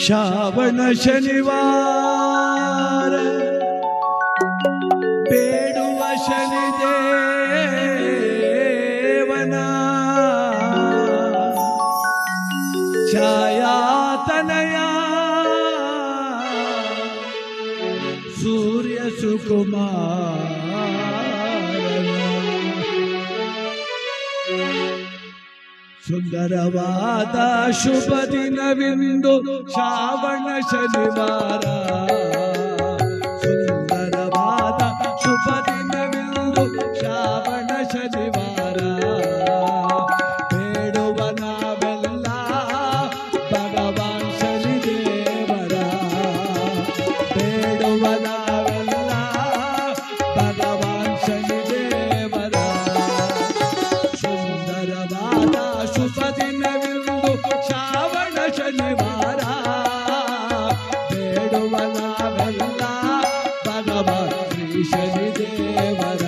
ಶ್ರಾವಣ ಶನಿವಾರ ಬೇಡುವ ಶನಿದೇವನ ಛಾಯಾತನಯ ಸೂರ್ಯ ಸುಕುಮಾರನ ಸುಂದರವಾದ ಶುಭ ದಿನವಿಂದು ಶ್ರಾವಣ ಶನಿವಾರ ಸುಂದರವಾದ ಶುಭ ದಿನವಿಂದು ಶ್ರಾವಣ ಶನಿವಾರ ಬೇಡುವ ನಾವೆಲ್ಲ ಭಗವಾನ್ ಶನಿದೇವರ ಬೇಡುವ ನಾವೆಲ್ಲ ಭಗವಾನ್ ಶನಿದೇವರ ಸುಂದರವಾದ ಶುಭ ದಿನವಿಂದು ಶ್ರಾವಣ ಶನಿವಾರ ಬೇಡುವ ನಾವೆಲ್ಲ ಭಗವಾನ್ ಶ್ರೀ ಶನಿದೇವರ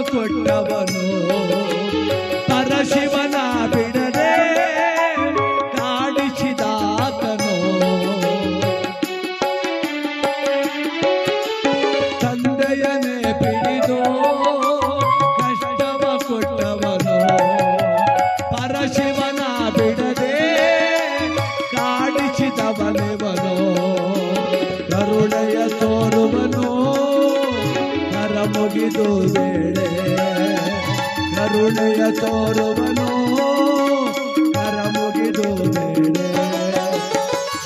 ಕೊಟ್ಟವನು ಪರಶಿವನ ಬಿಡದೆ ಕಾಡಿಸಿದಾತನು ತಂದೆಯನೇ ಬಿಡಿದು ಕಷ್ಟವ ಕೊಟ್ಟವನು ಪರಶಿವನ ಬಿಡದೆ ಕಾಡಿಸಿದವನೆವನು ಕರುಣೆಯ ತೋರುವನು ಕರ ಮುಗಿದು ಬೇಳೆ ಕರುಣೆಯ ತೋರುವನು ಕರ ಮುಗಿದು ಬೇಳೆ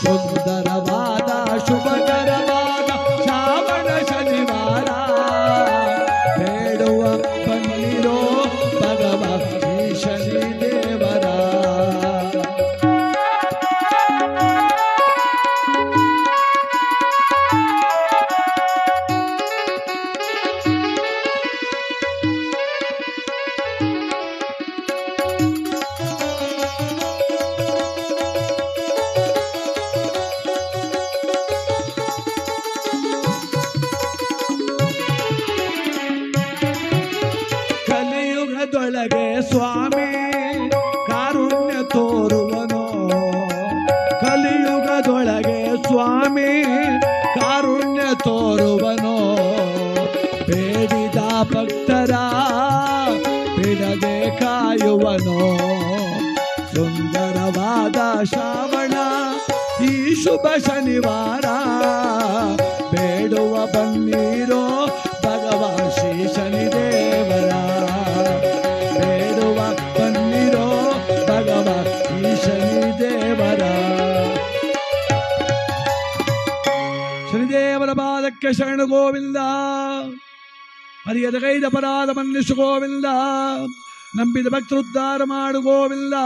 ಸುಂದರವಾದ ಶುಭಕರವಾದ ಶ್ರಾವಣ ಶನಿವಾರ ಬೇಡುವ ಬನ್ನಿರೋ ಭಗವಾನ್ ಶ್ರೀ ಶನಿದೇವರ ಕಲಿಯುಗದೊಳಗೆ ಸ್ವಾಮಿ ಕಾರುಣ್ಯ ತೋರುವನು ಕಲಿಯುಗದೊಳಗೆ ಸ್ವಾಮಿ ಕಾರುಣ್ಯ ತೋರುವನು ಬೇಡಿದ ಭಕ್ತರ ಬಿಡದೆ ಕಾಯುವನು ಸುಂದರವಾದ ಶ್ರಾವಣ ಈ ಶುಭ ಶನಿವಾರ ಬೇಡುವ ಬನ್ನಿರೋ ಭಗವಾನ್ ಶ್ರೀ ಶನಿದೇವರ ಬೇಡುವ ಬನ್ನಿರೋ ಭಗವಾನ್ ಶ್ರೀ ಶನಿದೇವರ ಶನಿದೇವರ ಪಾದಕ್ಕೆ ಶರಣ ಗೋವಿಂದ ಹರಿಯದ ಕೈದ ಅಪರಾಧ ಮನ್ನಿಸು ಗೋವಿಂದ ನಂಬಿದ ಭಕ್ತರುದ್ಧಾರ ಮಾಡು ಗೋವಿಂದ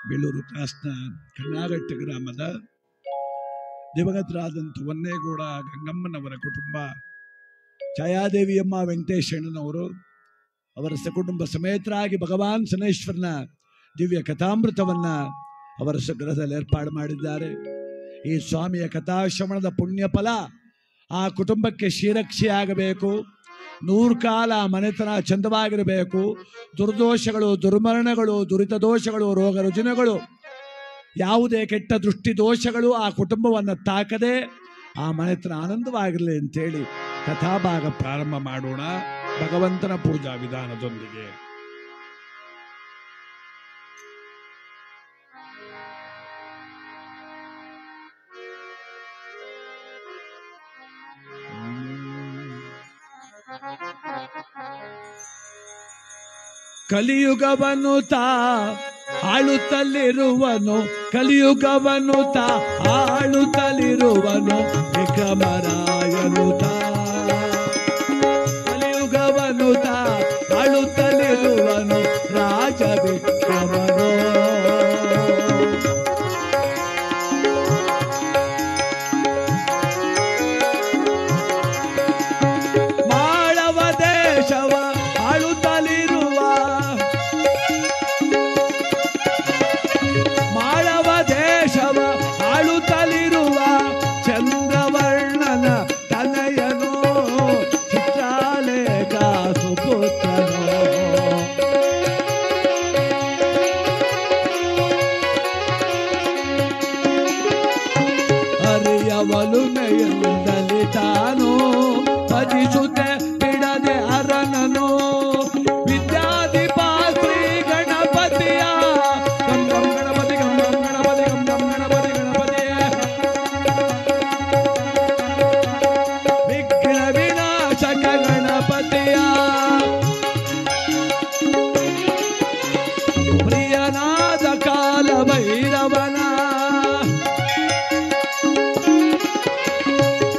ಬೇಲೂರು ಕ್ರಾಸ್ನ ಕಣ್ಣಾಗಟ್ಟಿ ಗ್ರಾಮದ ದಿವಂಗತರಾದಂಥ ಹೊನ್ನೇಗೌಡ ಗಂಗಮ್ಮನವರ ಕುಟುಂಬ, ಛಾಯಾದೇವಿಯಮ್ಮ ವೆಂಕಟೇಶಣ್ಣನವರು ಅವರ ಸಕುಟುಂಬ ಸಮೇತರಾಗಿ ಭಗವಾನ್ ಶನೇಶ್ವರನ ದಿವ್ಯ ಕಥಾಮೃತವನ್ನ ಅವರ ಸ್ವಗೃಹದಲ್ಲಿ ಏರ್ಪಾಡು ಮಾಡಿದ್ದಾರೆ. ಈ ಸ್ವಾಮಿಯ ಕಥಾಶ್ರವಣದ ಪುಣ್ಯ ಫಲ ಆ ಕುಟುಂಬಕ್ಕೆ ಶ್ರೀರಕ್ಷೆಯಾಗಬೇಕು, 100 ಕಾಲ ಮನೆತನ ಚಂದವಾಗಿರಬೇಕು. ದುರ್ದೋಷಗಳು, ದುರ್ಮರಣಗಳು, ದುರಿತ ದೋಷಗಳು, ರೋಗ ರುಜಿನಗಳು, ಯಾವುದೇ ಕೆಟ್ಟ ದೃಷ್ಟಿ ದೋಷಗಳು ಆ ಕುಟುಂಬವನ್ನು ತಾಕದೆ ಆ ಮನೆತನ ಆನಂದವಾಗಿರಲಿ ಅಂತೇಳಿ ಕಥಾಭಾಗ ಪ್ರಾರಂಭ ಮಾಡೋಣ ಭಗವಂತನ ಪೂಜಾ ವಿಧಾನದೊಂದಿಗೆ. ಕಲಿಯುಗವನ್ನು ತಾ ಆಳುತ್ತಲಿರುವನು, ಕಲಿಯುಗವನ್ನು ತಾ ಆಳುತ್ತಲಿರುವನು ವಿಕ್ರಮರಾಯನು ತಾ, ಕಲಿಯುಗವನ್ನು ತಾ ಆಳುತ್ತಲಿರುವನು ರಾಜ ವಿಕ್ರಮನು. ಮಾಳವ ದೇಶವ ಆಳುತ್ತಲಿರುವ, ಮಾಳವ ದೇಶವ ಆಳುತ್ತಲಿರುವ ಚಂದ್ರವರ್ಣನ ತನಯನು ಚಿತ್ರಾಲೇಖ ಸುಪುತ್ರನು. ಅರಿಯವಲು ನೆಯಂದಲಿ ತಾನು ಭಜಿಸುತ್ತೆ ಬಿಡದೆ ಅರನನು. ವಿದ್ಯಾಧಿಪಾತ್ರಿ ಗಣಪತಿಯ ಗಂ ಗಂ ಗಣಪತಿ ಗಂ ಗಂ ಗಣಪತಿ ಗಂ ಗಂ ಗಣಪತಿ ಗಣಪತಿಯ ವಿಘ್ನ ವಿನಾಶಕ ಗಣಪತಿಯ ಪ್ರಿಯನಾದ ಕಾಲ ಭೈರವನ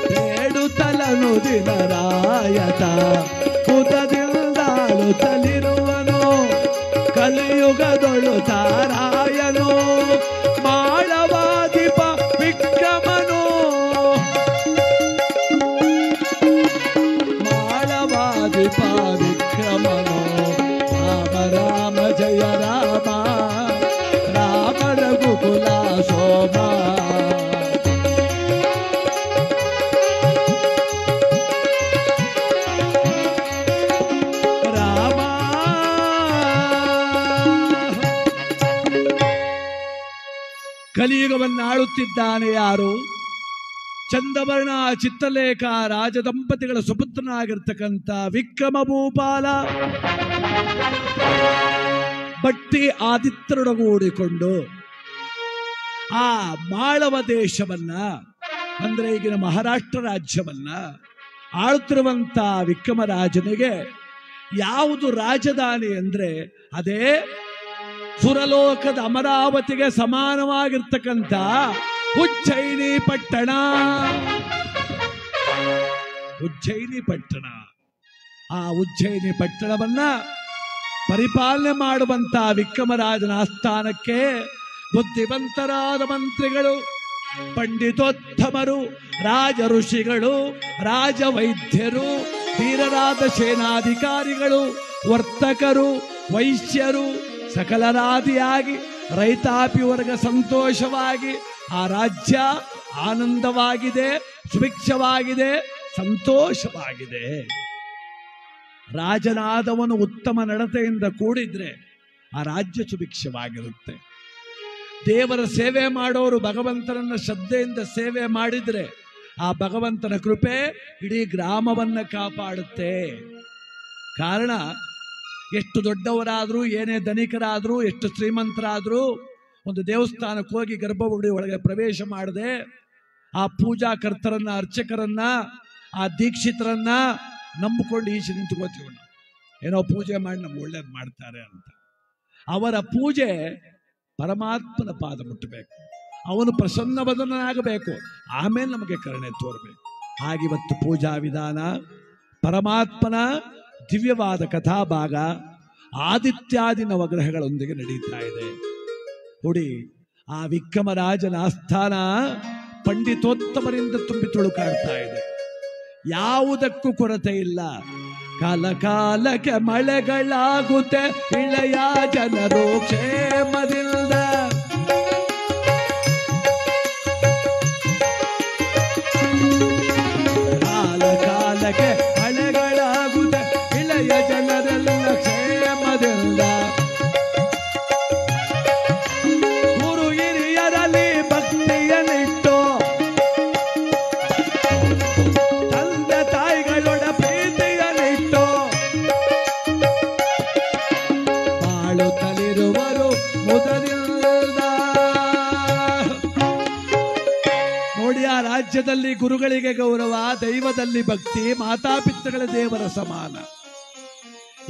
ಬೇಡುತ್ತಲನು ದಿನರಾಯತ ಹುತದಿಂದಾಳುತ್ತಲಿರುವನು ಕಲಿಯುಗದೊಳು ತಾರಾಯನು. ಮಾಳವಾದಿಪ ವಿಕ್ರಮನು, ಮಾಳವಾದಿಪ ವಿಕ್ರಮನು. ರಾಮ ರಾಮ ಜಯ ರಾಮ, ರಾಮ ರಘುಕುಲ ಶೋಭ. ರಾಮ ಕಲಿಯುಗವನ್ನು ಆಳುತ್ತಿದ್ದಾನೆ ಯಾರು? ಚಂದವರ್ಣ ಚಿತ್ರಲೇಖ ರಾಜದಂಪತಿಗಳ ಸುಪುತ್ರನಾಗಿರ್ತಕ್ಕಂಥ ವಿಕ್ರಮ ಭೂಪಾಲ ಬಟ್ಟಿ ಆದಿತ್ಯರೊಡಗೂಡಿಕೊಂಡು ಆ ಮಾಳವ ದೇಶವನ್ನ, ಅಂದ್ರೆ ಈಗಿನ ಮಹಾರಾಷ್ಟ್ರ ರಾಜ್ಯವನ್ನ ಆಳುತ್ತಿರುವಂತ ವಿಕ್ರಮರಾಜನಿಗೆ ಯಾವುದು ರಾಜಧಾನಿ ಅಂದ್ರೆ ಅದೇ ಸುರಲೋಕದ ಅಮರಾವತಿಗೆ ಸಮಾನವಾಗಿರ್ತಕ್ಕಂಥ ಉಜ್ಜಯಿನಿ ಪಟ್ಟಣ. ಉಜ್ಜಯಿನಿ ಪಟ್ಟಣ, ಆ ಉಜ್ಜಯಿನಿ ಪಟ್ಟಣವನ್ನ ಪರಿಪಾಲನೆ ಮಾಡುವಂತ ವಿಕ್ರಮರಾಜನ ಆಸ್ಥಾನಕ್ಕೆ ಬುದ್ಧಿವಂತರಾದ ಮಂತ್ರಿಗಳು, ಪಂಡಿತೋತ್ತಮರು, ರಾಜ ಋಷಿಗಳು, ರಾಜ ವೈದ್ಯರು, ಧೀರರಾದ ಸೇನಾಧಿಕಾರಿಗಳು, ವರ್ತಕರು, ವೈಶ್ಯರು ಸಕಲರಾದಿಯಾಗಿ ರೈತಾಪಿ ವರ್ಗ ಸಂತೋಷವಾಗಿ ಆ ರಾಜ್ಯ ಆನಂದವಾಗಿದೆ, ಸುಭಿಕ್ಷವಾಗಿದೆ, ಸಂತೋಷವಾಗಿದೆ. ರಾಜನಾದವನು ಉತ್ತಮ ನಡತೆಯಿಂದ ಕೂಡಿದ್ರೆ ಆ ರಾಜ್ಯ ಸುಭಿಕ್ಷವಾಗಿರುತ್ತೆ. ದೇವರ ಸೇವೆ ಮಾಡೋರು ಭಗವಂತನನ್ನ ಶ್ರದ್ಧೆಯಿಂದ ಸೇವೆ ಮಾಡಿದ್ರೆ ಆ ಭಗವಂತನ ಕೃಪೆ ಇಡೀ ಗ್ರಾಮವನ್ನ ಕಾಪಾಡುತ್ತೆ. ಕಾರಣ ಎಷ್ಟು ದೊಡ್ಡವರಾದ್ರೂ, ಏನೇ ಧನಿಕರಾದ್ರೂ, ಎಷ್ಟು ಶ್ರೀಮಂತರಾದ್ರೂ ಒಂದು ದೇವಸ್ಥಾನಕ್ಕೆ ಹೋಗಿ ಗರ್ಭಗುಡಿ ಒಳಗೆ ಪ್ರವೇಶ ಮಾಡದೆ ಆ ಪೂಜಾಕರ್ತರನ್ನ, ಅರ್ಚಕರನ್ನ, ಆ ದೀಕ್ಷಿತರನ್ನ ನಂಬಿಕೊಂಡು ಈಚೆ ನಿಂತ್ಕೋತೀವಿ ನಾವು. ಏನೋ ಪೂಜೆ ಮಾಡಿ ನಮ್ಗೆ ಒಳ್ಳೇದು ಮಾಡ್ತಾರೆ ಅಂತ. ಅವರ ಪೂಜೆ ಪರಮಾತ್ಮನ ಪಾದ ಮುಟ್ಟಬೇಕು, ಅವನು ಪ್ರಸನ್ನವದನಾಗಬೇಕು, ಆಮೇಲೆ ನಮಗೆ ಕರುಣೆ ತೋರಬೇಕು. ಹಾಗಿವತ್ತು ಪೂಜಾ ವಿಧಾನ ಪರಮಾತ್ಮನ ದಿವ್ಯವಾದ ಕಥಾಭಾಗ ಆದಿತ್ಯಾದಿ ನವಗ್ರಹಗಳೊಂದಿಗೆ ನಡೀತಾ ಇದೆ. ಹುಡಿ ಆ ವಿಕ್ರಮರಾಜನ ಆಸ್ಥಾನ ಪಂಡಿತೋತ್ತಮರಿಂದ ತುಂಬಿ ತುಳುಕಾಡ್ತಾ ಇದೆ. ಯಾವುದಕ್ಕೂ ಕೊರತೆ ಇಲ್ಲ. ಕಾಲ ಕಾಲಕ್ಕೆ ಮಳೆಗಳಾಗುತ್ತೆ, ಇಳೆಯ ಜನರು ಕ್ಷೇಮದಿಂದ. ಕಾಲ ಕಾಲಕ್ಕೆ ಮಳೆಗಳಾಗುತ್ತೆ, ಇಳೆಯ ಜನರೆಲ್ಲ ಕ್ಷೇಮದಿಂದ. ಗುರು ಹಿರಿಯರಲ್ಲಿ ಭಕ್ತಿಯನ್ನಿಟ್ಟು, ತಂದೆ ತಾಯಿಗಳೊಡ ಪ್ರೀತಿಯನ್ನಿಟ್ಟು ಬಾಳುತ್ತಲಿರುವರು ಮೊದಲಿಲ್ಲ. ನೋಡಿ, ಆ ರಾಜ್ಯದಲ್ಲಿ ಗುರುಗಳಿಗೆ ಗೌರವ, ದೈವದಲ್ಲಿ ಭಕ್ತಿ, ಮಾತಾಪಿತೃಗಳ ದೇವರ ಸಮಾನ.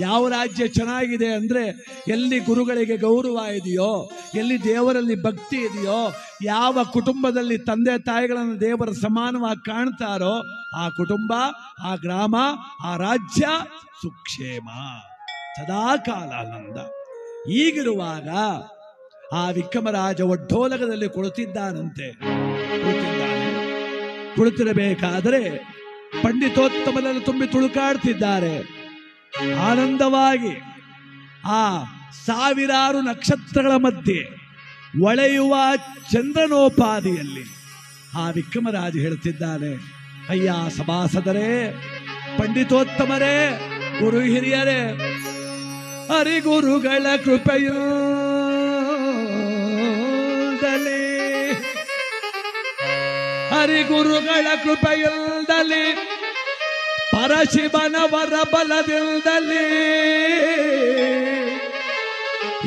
ಯಾವ ರಾಜ್ಯ ಚೆನ್ನಾಗಿದೆ ಅಂದ್ರೆ ಎಲ್ಲಿ ಗುರುಗಳಿಗೆ ಗೌರವ ಇದೆಯೋ, ಎಲ್ಲಿ ದೇವರಲ್ಲಿ ಭಕ್ತಿ ಇದೆಯೋ, ಯಾವ ಕುಟುಂಬದಲ್ಲಿ ತಂದೆ ತಾಯಿಗಳನ್ನು ದೇವರ ಸಮಾನವಾಗಿ ಕಾಣ್ತಾರೋ ಆ ಕುಟುಂಬ, ಆ ಗ್ರಾಮ, ಆ ರಾಜ್ಯ ಸುಕ್ಷೇಮ, ಸದಾಕಾಲ ಆನಂದ. ಈಗಿರುವಾಗ ಆ ವಿಕ್ರಮರಾಜ ಒಡ್ಡೋಲಗದಲ್ಲಿ ಕುಳಿತಿದ್ದಾನೆ. ಕುಳಿತಿರಬೇಕಾದರೆ ಪಂಡಿತೋತ್ತಮನಲ್ಲಿ ತುಂಬಿ ತುಳುಕಾಡ್ತಿದ್ದಾರೆ ಆನಂದವಾಗಿ. ಆ ಸಾವಿರಾರು ನಕ್ಷತ್ರಗಳ ಮಧ್ಯೆ ಒಳೆಯುವ ಚಂದ್ರನೋಪಾದಿಯಲ್ಲಿ ಆ ವಿಕ್ರಮರಾಜ ಹೇಳ್ತಿದ್ದಾನೆ, ಅಯ್ಯ ಸಭಾಸದರೇ, ಪಂಡಿತೋತ್ತಮರೇ, ಗುರು ಹಿರಿಯರೇ, ಹರಿಗುರುಗಳ ಕೃಪೆಯಿಂದಲೇ, ಹರಿಗುರುಗಳ ಕೃಪೆಯಿಂದಲೇ, ಪರಶಿವನ ವರ ಬಲದಿಂದಲೇ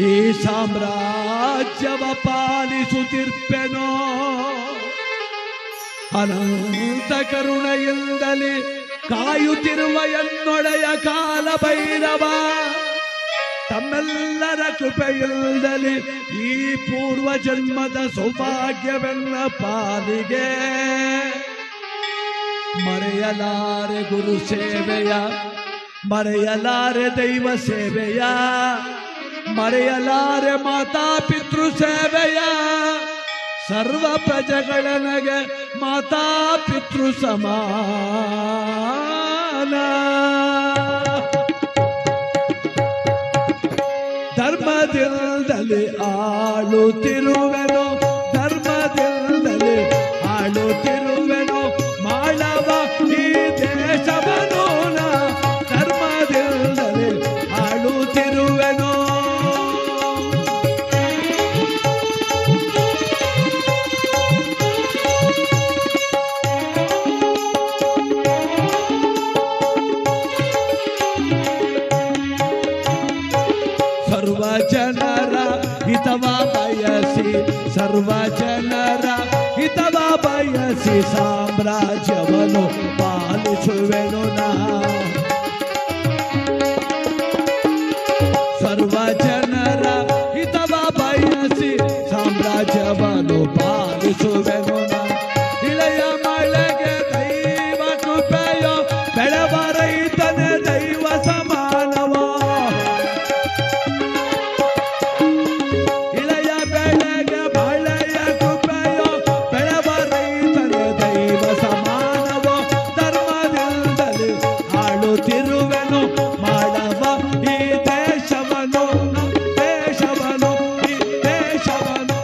ಈ ಸಾಮ್ರಾಜ್ಯವ ಪಾಲಿಸುತ್ತಿರ್ಪೆನೋ, ಅನಂತ ಕರುಣೆಯಿಂದಲೇ ಕಾಯುತ್ತಿರುವ ಎನ್ನೊಡೆಯ ಕಾಲ ಭೈರವ, ತಮ್ಮೆಲ್ಲರ ಕೃಪೆಯಿಂದಲೇ ಈ ಪೂರ್ವ ಜನ್ಮದ ಸೌಭಾಗ್ಯವೆನ್ನ ಪಾಲಿಗೆ ಮರೆಯಲಾರೆ ಗುರು ಸೇವೆಯ, ಮರೆಯಲಾರೆ ದೈವ ಸೇವೆಯ, ಮರೆಯಲಾರೆ ಮಾತಾ ಪಿತೃ ಸೇವೆಯ. ಸರ್ವ ಪ್ರಜೆಗಳನಗೆ ಮಾತಾ ಪಿತೃ ಸಮಾನ. ಧರ್ಮದಿಂದಲೇ ಆಳುತ್ತಿರುವೆನೋ, ಧರ್ಮದಿಂದಲೇ ಆಳುತ್ತಿರುವೆನೋ, ಮಾಡವ ಈ ದೇಶವನು ನಾ ಧರ್ಮದಿಂದಲೇ ಆಳುತ್ತಿರುವೆನೋ. ಸರ್ವ ಜನರ ಹಿತವ ಬಯಸಿ, ಸರ್ವ ಜನರ ಹಿತವ ಬಯಸಿ ಸಾಮ್ರಾಜ್ಯವನ್ನು ಪಾಲಿಸುವೆನು ನಾ. ಸರ್ವ ಜನರ ಹಿತವ ಬಯಸಿ ಸಾಮ್ರಾಜ್ಯವನ್ನು ಪಾಲಿಸುವೆನು ನಾ. ಇಳೆಯ ಮಳೆಗೆ ದೈವ ಕೃಪೆಯೋ, ಬೆಳೆವ ರೈತನೇ ದೈವ ಸಮಾನವೋ. ಇಳೆಯ ಬೆಳೆಗೆ ಮಳೆಯ ಕೃಪೆಯೋ, ಬೆಳೆವ ರೈತನೇ ದೈವ ಸಮಾನವೋ. ಧರ್ಮದಿಂದಲೇ ಆಳುತ್ತಿರುವೆನು, ಮಾಡವ ಈ ದೇಶವನು, ದೇಶವನು, ಈ ದೇಶವನು.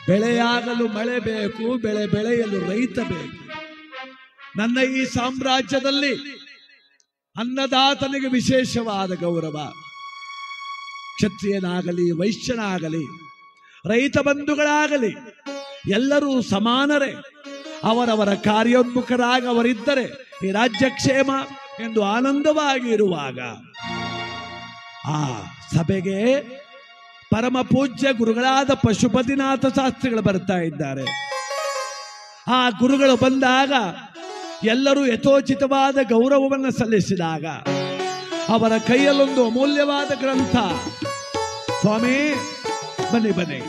ಬೆಳೆಯಾಗಲು ಮಳೆ ಬೇಕು, ಬೆಳೆ ಬೆಳೆಯಲು ರೈತ ಬೇಕು. ನನ್ನ ಈ ಸಾಮ್ರಾಜ್ಯದಲ್ಲಿ ಅನ್ನದಾತನಿಗೆ ವಿಶೇಷವಾದ ಗೌರವ. ಕ್ಷತ್ರಿಯನಾಗಲಿ, ವೈಶ್ಯನಾಗಲಿ, ರೈತ ಬಂಧುಗಳಾಗಲಿ ಎಲ್ಲರೂ ಸಮಾನರೇ. ಅವರವರ ಕಾರ್ಯೋನ್ಮುಖರಾಗಿ ಅವರಿದ್ದರೆ ಈ ರಾಜ್ಯ ಕ್ಷೇಮ ಎಂದು ಆನಂದವಾಗಿ ಇರುವಾಗ ಆ ಸಭೆಗೆ ಪರಮ ಪೂಜ್ಯ ಗುರುಗಳಾದ ಪಶುಪತಿನಾಥ ಶಾಸ್ತ್ರಿಗಳು ಬರ್ತಾ ಇದ್ದಾರೆ. ಆ ಗುರುಗಳು ಬಂದಾಗ ಎಲ್ಲರೂ ಯಥೋಚಿತವಾದ ಗೌರವವನ್ನು ಸಲ್ಲಿಸಿದಾಗ ಅವರ ಕೈಯಲ್ಲೊಂದು ಅಮೂಲ್ಯವಾದ ಗ್ರಂಥ, ಸ್ವಾಮಿ ಬನ್ನಿ ಬನ್ನಿ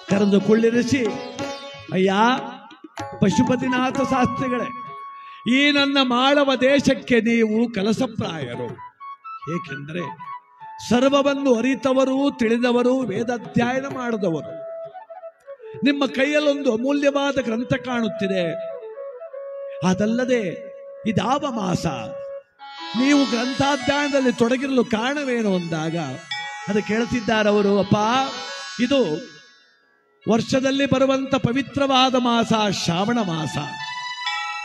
ಕರೆದು ಕುಳ್ಳಿರಿಸಿ, ಅಯ್ಯ ಪಶುಪತಿನಾಥ ಶಾಸ್ತ್ರಿಗಳೇ, ಈ ನನ್ನ ಮಾಳವ ದೇಶಕ್ಕೆ ನೀವು ಕಲಸಪ್ರಾಯರು. ಏಕೆಂದರೆ ಸರ್ವವನ್ನು ಅರಿತವರು, ತಿಳಿದವರು, ವೇದಾಧ್ಯಯನ ಮಾಡಿದವರು. ನಿಮ್ಮ ಕೈಯಲ್ಲೊಂದು ಅಮೂಲ್ಯವಾದ ಗ್ರಂಥ ಕಾಣುತ್ತಿದೆ. ಅದಲ್ಲದೆ ಇದಾವ ಮಾಸ, ನೀವು ಗ್ರಂಥಾಧ್ಯಯನದಲ್ಲಿ ತೊಡಗಿರಲು ಕಾರಣವೇನು ಅಂದಾಗ ಅದಕ್ಕೆ ಹೇಳ್ತಿದ್ದಾರವರು, ಅಪ್ಪ ಇದು ವರ್ಷದಲ್ಲಿ ಬರುವಂತ ಪವಿತ್ರವಾದ ಮಾಸ ಶ್ರಾವಣ ಮಾಸ.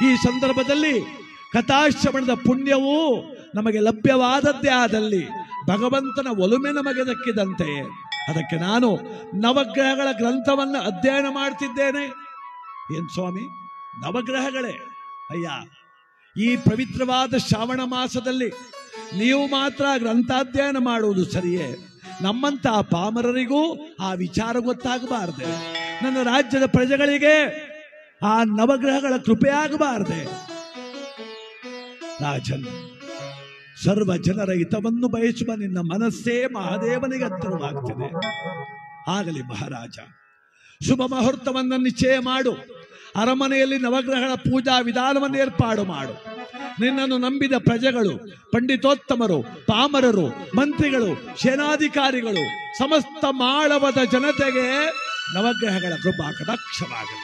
ಈ ಸಂದರ್ಭದಲ್ಲಿ ಕಥಾಶ್ರವಣದ ಪುಣ್ಯವು ನಮಗೆ ಲಭ್ಯವಾದದ್ದೇ ಆದಲ್ಲಿ ಭಗವಂತನ ಒಲುಮೆ ನಮಗೆ ದಕ್ಕಿದಂತೆಯೇ. ಅದಕ್ಕೆ ನಾನು ನವಗ್ರಹಗಳ ಗ್ರಂಥವನ್ನು ಅಧ್ಯಯನ ಮಾಡ್ತಿದ್ದೇನೆ. ಏನ್ ಸ್ವಾಮಿ, ನವಗ್ರಹಗಳೇ? ಅಯ್ಯ, ಈ ಪವಿತ್ರವಾದ ಶ್ರಾವಣ ಮಾಸದಲ್ಲಿ ನೀವು ಮಾತ್ರ ಗ್ರಂಥಾಧ್ಯಯನ ಮಾಡುವುದು ಸರಿಯೇ? ನಮ್ಮಂತ ಪಾಮರರಿಗೂ ಆ ವಿಚಾರ ಗೊತ್ತಾಗಬಾರದೆ? ನನ್ನ ರಾಜ್ಯದ ಪ್ರಜೆಗಳಿಗೆ ಆ ನವಗ್ರಹಗಳ ಕೃಪೆಯಾಗಬಾರದೆ? ರಾಜನ್, ಸರ್ವ ಜನರ ಹಿತವನ್ನು ಬಯಸುವ ನಿನ್ನ ಮನಸ್ಸೇ ಮಹಾದೇವನಿಗೆ ಹತ್ತಿರವಾಗ್ತಿದೆ. ಆಗಲಿ ಮಹಾರಾಜ, ಶುಭ ಮುಹೂರ್ತವನ್ನು ನಿಶ್ಚಯ ಮಾಡು. ಅರಮನೆಯಲ್ಲಿ ನವಗ್ರಹಗಳ ಪೂಜಾ ವಿಧಾನವನ್ನು ಏರ್ಪಾಡು ಮಾಡು. ನಿನ್ನನ್ನು ನಂಬಿದ ಪ್ರಜೆಗಳು, ಪಂಡಿತೋತ್ತಮರು, ಪಾಮರರು, ಮಂತ್ರಿಗಳು, ಸೇನಾಧಿಕಾರಿಗಳು, ಸಮಸ್ತ ಮಾಳವದ ಜನತೆಗೆ ನವಗ್ರಹಗಳ ಕೃಪಾ ಕಟಾಕ್ಷವಾಗಲಿ.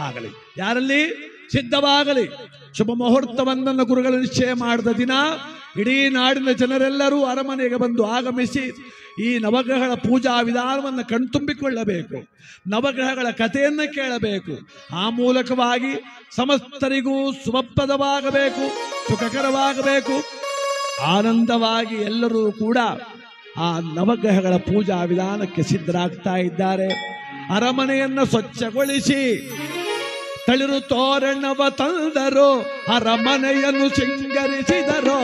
ಆಗಲಿ, ಯಾರಲ್ಲಿ ಸಿದ್ಧವಾಗಲಿ. ಶುಭ ಮುಹೂರ್ತವನ್ನು ಗುರುಗಳು ನಿಶ್ಚಯ ಮಾಡಿದ ದಿನ ಇಡೀ ನಾಡಿನ ಜನರೆಲ್ಲರೂ ಅರಮನೆಗೆ ಬಂದು ಆಗಮಿಸಿ ಈ ನವಗ್ರಹಗಳ ಪೂಜಾ ವಿಧಾನವನ್ನು ಕಣ್ತುಂಬಿಕೊಳ್ಳಬೇಕು. ನವಗ್ರಹಗಳ ಕಥೆಯನ್ನು ಕೇಳಬೇಕು. ಆ ಮೂಲಕವಾಗಿ ಸಮಸ್ತರಿಗೂ ಸುಖಪ್ರದವಾಗಬೇಕು, ಸುಖಕರವಾಗಬೇಕು. ಆನಂದವಾಗಿ ಎಲ್ಲರೂ ಕೂಡ ಆ ನವಗ್ರಹಗಳ ಪೂಜಾ ವಿಧಾನಕ್ಕೆ ಸಿದ್ಧರಾಗ್ತಾ ಇದ್ದಾರೆ. ಅರಮನೆಯನ್ನು ಸ್ವಚ್ಛಗೊಳಿಸಿ ತಳಿರು ತೋರಣವ ತಂದರು, ಅರಮನೆಯನ್ನು ಶೃಂಗರಿಸಿದರು.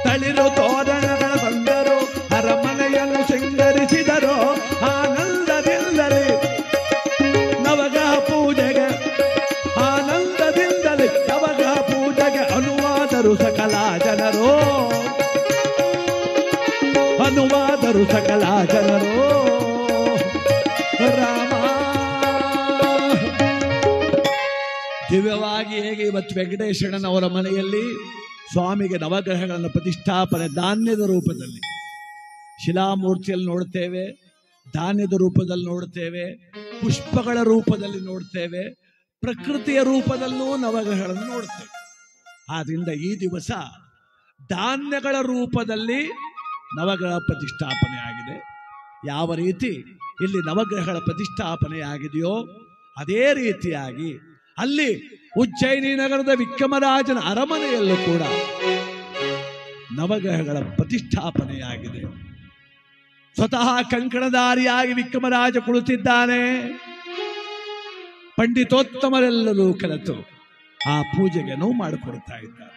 ತಳಿರು ತೋರಣಗಳ ತಂದರು, ಅರಮನೆಯನ್ನು ಶೃಂಗರಿಸಿದರು. ಆನಂದದಿಂದಲೇ ನವಗ್ರಹ ಪೂಜೆಗೆ, ಆನಂದದಿಂದಲೇ ನವಗ್ರಹ ಪೂಜೆಗೆ ಅನುವಾದರು ಸಕಲ ಜನರು, ಅನುವಾದರು ಸಕಲ ಜನರು. ರಾಮ ದಿವ್ಯವಾಗಿ ಹೇಗೆ ಇವತ್ತು ವೆಂಕಟೇಶ್ವರನವರ ಮನೆಯಲ್ಲಿ ಸ್ವಾಮಿಗೆ ನವಗ್ರಹಗಳನ್ನು ಪ್ರತಿಷ್ಠಾಪನೆ ಧಾನ್ಯದ ರೂಪದಲ್ಲಿ, ಶಿಲಾಮೂರ್ತಿಯಲ್ಲಿ ನೋಡ್ತೇವೆ, ಧಾನ್ಯದ ರೂಪದಲ್ಲಿ ನೋಡ್ತೇವೆ, ಪುಷ್ಪಗಳ ರೂಪದಲ್ಲಿ ನೋಡ್ತೇವೆ, ಪ್ರಕೃತಿಯ ರೂಪದಲ್ಲೂ ನವಗ್ರಹಗಳನ್ನು ನೋಡ್ತೇವೆ. ಆದ್ರಿಂದ ಈ ದಿವಸ ಧಾನ್ಯಗಳ ರೂಪದಲ್ಲಿ ನವಗ್ರಹ ಪ್ರತಿಷ್ಠಾಪನೆ ಆಗಿದೆ. ಯಾವ ರೀತಿ ಇಲ್ಲಿ ನವಗ್ರಹಗಳ ಪ್ರತಿಷ್ಠಾಪನೆ ಆಗಿದೆಯೋ ಅದೇ ರೀತಿಯಾಗಿ ಅಲ್ಲಿ ಉಜ್ಜಯಿನಿ ನಗರದ ವಿಕ್ರಮರಾಜನ ಅರಮನೆಯಲ್ಲೂ ಕೂಡ ನವಗ್ರಹಗಳ ಪ್ರತಿಷ್ಠಾಪನೆಯಾಗಿದೆ. ಸ್ವತಃ ಕಂಕಣಧಾರಿಯಾಗಿ ವಿಕ್ರಮರಾಜ ಕುಳಿತಿದ್ದಾನೆ. ಪಂಡಿತೋತ್ತಮರೆಲ್ಲರೂ ಕಲಿತು ಆ ಪೂಜೆಗೆ ನೋವು ಮಾಡಿಕೊಡ್ತಾ ಇದ್ದಾರೆ.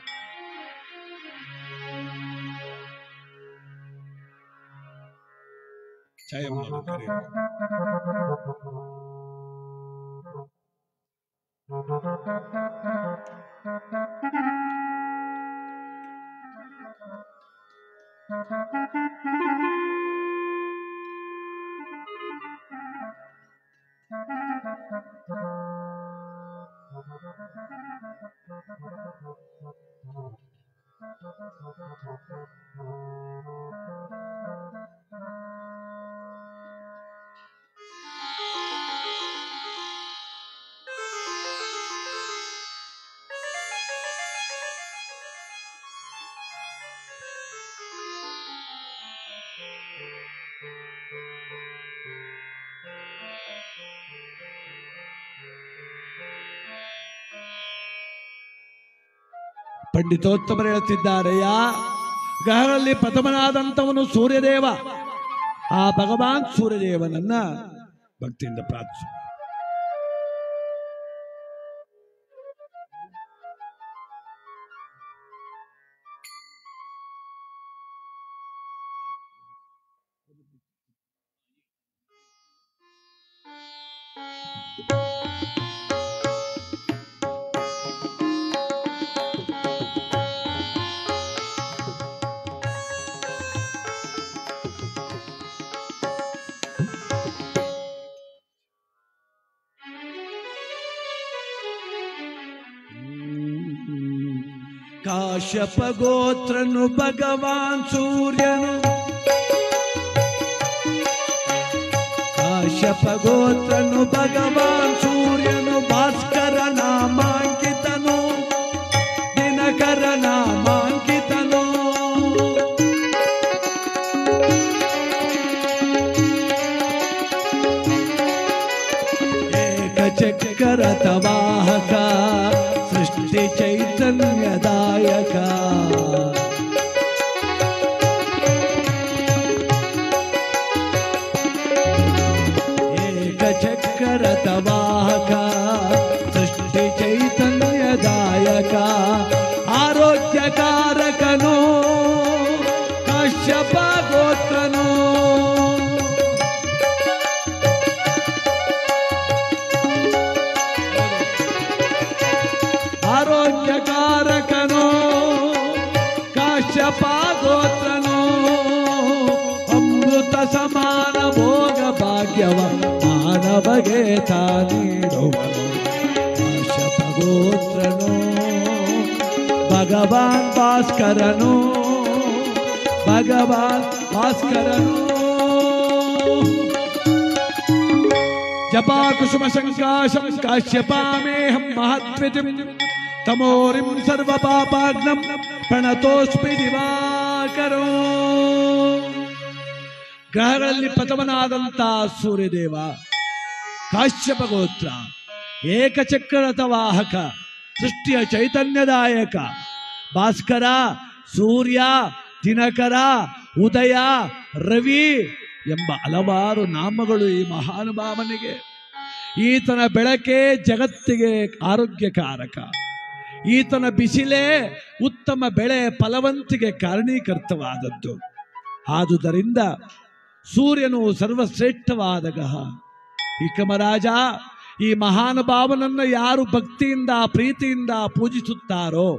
ಪಂಡಿತೋತ್ತಮರು ಹೇಳುತ್ತಿದ್ದಾರೆಯ, ಗ್ರಹಗಳಲ್ಲಿ ಪ್ರಥಮನಾದಂಥವನು ಸೂರ್ಯದೇವ. ಆ ಭಗವಾನ್ ಸೂರ್ಯದೇವನನ್ನ ಭಕ್ತಿಯಿಂದ ಪ್ರಾರ್ಥಿಸು. ಕಾಶ್ಯಪ ಗೋತ್ರನು ಭಗವಾನ್ ಸೂರ್ಯನು ಕಾಶ್ಯಪ ಗೋತ್ರನು ಭಗವಾನ್ ಸೂರ್ಯನು ಭಾಸ್ಕರ ನಾಮಾಂಕಿತನು ದಿನಕರ ನಾಮಾಂಕಿತನು ಏಕಚಕ್ರರಥ ವಾಹಕ ಸೃಷ್ಟಿ ಚೈತನ್ಯದಾಯಕ ಏಕಚಕ್ರರಥ ವಾಹಕ ಸೃಷ್ಟಿ ಚೈತನ್ಯದಾಯಕ ಆರೋಗ್ಯಕಾರಕನು ಕಾಶ್ಯಪ ಗೋತ್ರನು ಆರೋಗ್ಯಕಾರಕನು ಕಾಶ್ಯಪ ಗೋತ್ರನು ಅಮೃತ ಸಮಾನ ಭೋಗ ಭಾಗ್ಯವ ಮಾನವಗೆ ತಾನೀಡುವನು ಕಾಶ್ಯಪ ಗೋತ್ರನು ಭಗವಾನ್ ಭಾಸ್ಕರನು ಭಗವಾನ್ ಭಾಸ್ಕರನು ಜಪಾ ಕುಸುಮ ಸಂಕಾಶಂ ಕಾಶ್ಯಪಾಮೇಹಂ ಮಹತ್ವಿತಿಂ ತಮೋರಿಂ ಸರ್ವ ಪಾಪಾಗ್ನಂ ಪ್ರಣತೋಸ್ಮಿ ದಿವಾಕರೋ. ಗ್ರಹಗಳಲ್ಲಿ ಪ್ರಥಮನಾದಂಥ ಸೂರ್ಯದೇವ ಕಾಶ್ಯಪ ಗೋತ್ರ ಏಕಚಕ್ರರಥ ವಾಹಕ ಸೃಷ್ಟಿಯ ಚೈತನ್ಯದಾಯಕ ಭಾಸ್ಕರ ಸೂರ್ಯ ದಿನಕರ ಉದಯ ರವಿ ಎಂಬ ಹಲವಾರು ನಾಮಗಳು ಈ ಮಹಾನುಭಾವನಿಗೆ. ಈತನ ಬೆಳಕೆ ಜಗತ್ತಿಗೆ ಆರೋಗ್ಯಕಾರಕ, ಈತನ ಬಿಸಿಲೇ ಉತ್ತಮ ಬೆಳೆ ಫಲವಂತಿಗೆ ಕಾರಣೀಕರ್ತವಾದದ್ದು. ಆದುದರಿಂದ ಸೂರ್ಯನು ಸರ್ವಶ್ರೇಷ್ಠವಾದ ಗ್ರಹ. ವಿಕ್ರಮರಾಜ, ಈ ಮಹಾನುಭಾವನನ್ನು ಯಾರು ಭಕ್ತಿಯಿಂದ ಪ್ರೀತಿಯಿಂದ ಪೂಜಿಸುತ್ತಾರೋ,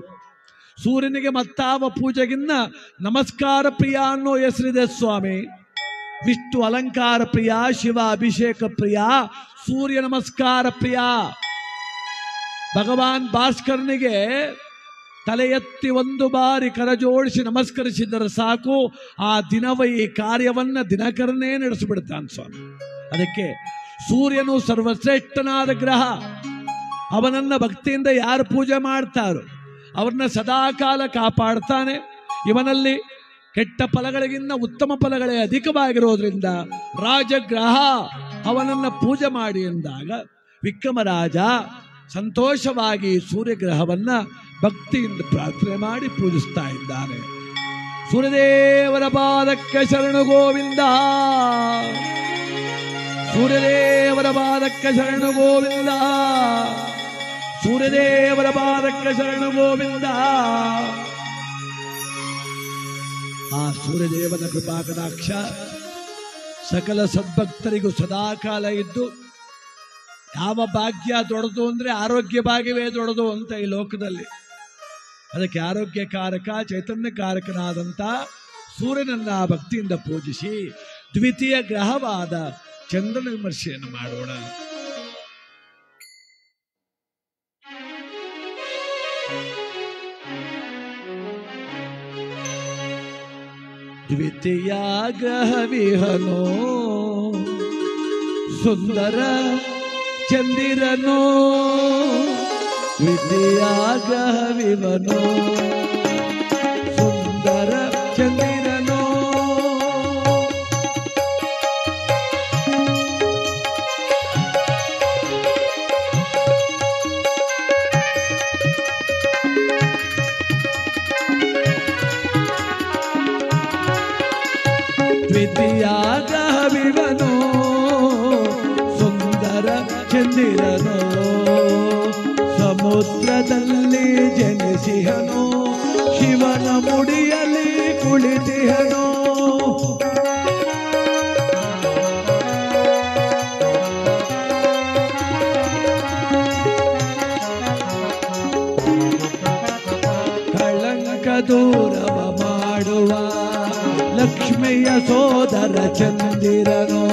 ಸೂರ್ಯನಿಗೆ ಮತ್ತಾವ ಪೂಜೆಗಿನ್ನ ನಮಸ್ಕಾರ ಪ್ರಿಯ ಅನ್ನೋ ಹೆಸರಿದೆ ಸ್ವಾಮಿ. ವಿಷ್ಣು ಅಲಂಕಾರ ಪ್ರಿಯ, ಶಿವ ಅಭಿಷೇಕ ಪ್ರಿಯ, ಸೂರ್ಯ ನಮಸ್ಕಾರ ಪ್ರಿಯ. ಭಗವಾನ್ ಭಾಸ್ಕರನಿಗೆ ತಲೆ ಎತ್ತಿ ಒಂದು ಬಾರಿ ಕರಜೋಡಿಸಿ ನಮಸ್ಕರಿಸಿದರೆ ಸಾಕು, ಆ ದಿನವ ಈ ಕಾರ್ಯವನ್ನ ದಿನಕರನೇ ನಡೆಸಿಬಿಡ್ತಾನೆ ಸ್ವಾಮಿ. ಅದಕ್ಕೆ ಸೂರ್ಯನು ಸರ್ವಶ್ರೇಷ್ಠನಾದ ಗ್ರಹ. ಅವನನ್ನ ಭಕ್ತಿಯಿಂದ ಯಾರು ಪೂಜೆ ಮಾಡ್ತಾರೋ ಅವ್ರನ್ನ ಸದಾಕಾಲ ಕಾಪಾಡ್ತಾನೆ. ಇವನಲ್ಲಿ ಕೆಟ್ಟ ಫಲಗಳಿಗಿಂತ ಉತ್ತಮ ಫಲಗಳೇ ಅಧಿಕವಾಗಿರೋದ್ರಿಂದ ರಾಜಗ್ರಹ ಅವನನ್ನ ಪೂಜೆ ಮಾಡಿ ಎಂದಾಗ ವಿಕ್ರಮರಾಜ ಸಂತೋಷವಾಗಿ ಸೂರ್ಯಗ್ರಹವನ್ನ ಭಕ್ತಿಯಿಂದ ಪ್ರಾರ್ಥನೆ ಮಾಡಿ ಪೂಜಿಸ್ತಾ ಇದ್ದಾನೆ. ಸೂರ್ಯದೇವರ ಪಾದಕ್ಕೆ ಶರಣು ಗೋವಿಂದ, ಸೂರ್ಯದೇವರ ಪಾದಕ್ಕೆ ಶರಣು ಗೋವಿಂದ, ಸೂರ್ಯದೇವರ ಪಾದಕ್ಕೆ ಶರಣು ಗೋವಿಂದ. ಆ ಸೂರ್ಯದೇವನ ಕೃಪಾ ಕಟಾಕ್ಷ ಸಕಲ ಸದ್ಭಕ್ತರಿಗೂ ಸದಾಕಾಲ ಇದ್ದು, ಯಾವ ಭಾಗ್ಯ ದೊಡ್ಡದು ಅಂದ್ರೆ ಆರೋಗ್ಯ ಭಾಗ್ಯವೇ ದೊಡ್ಡದು ಅಂತ ಈ ಲೋಕದಲ್ಲಿ. ಅದಕ್ಕೆ ಆರೋಗ್ಯಕಾರಕ ಚೈತನ್ಯಕಾರಕನಾದಂಥ ಸೂರ್ಯನನ್ನ ಭಕ್ತಿಯಿಂದ ಪೂಜಿಸಿ ದ್ವಿತೀಯ ಗ್ರಹವಾದ ಚಂದ್ರನ ವಿಮರ್ಶೆಯನ್ನು ಮಾಡೋಣ. ದ್ವಿತೀಯ ಗ್ರಹವಿಹನೋ ಸುಂದರ ಚಂದಿರನೋ, ದ್ವಿತೀಯ ಗ್ರಹವಿವನೋ ಸುಂದರ ಚಂದಿರನೋ. ದ್ವಿತೀಯ ಗ್ರಹವಿವನೋ ಸುಂದರ ಚಂದಿರನೋ, ಸಮುದ್ರದಲ್ಲಿ ಜನಿಸಿಹನೋ ಶಿವನ ಮುಡಿಯಲ್ಲಿ ಕುಳಿತಿಹನೋ. ಕಳಂಕ ದೂರವ ಮಾಡುವ ಲಕ್ಷ್ಮಿಯ ಸೋದರ ಚಂದಿರನೋ,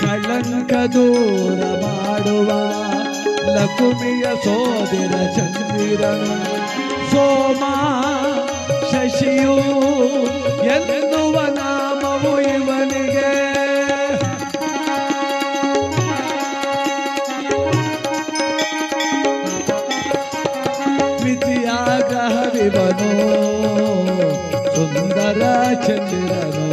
ಕಳಂಕ ದೂರ ಮಾಡುವ ಲಕುಮಿಯ ಸೋದರ ಚಂದಿರನು ಸೋಮ ಶಶಿಯು ಎನ್ನುವ ನಾಮವು ಇವನಿಗೆ ದ್ವಿತೀಯಾಗ್ರಹವಿವನು ಸುಂದರ ಚಂದಿರನು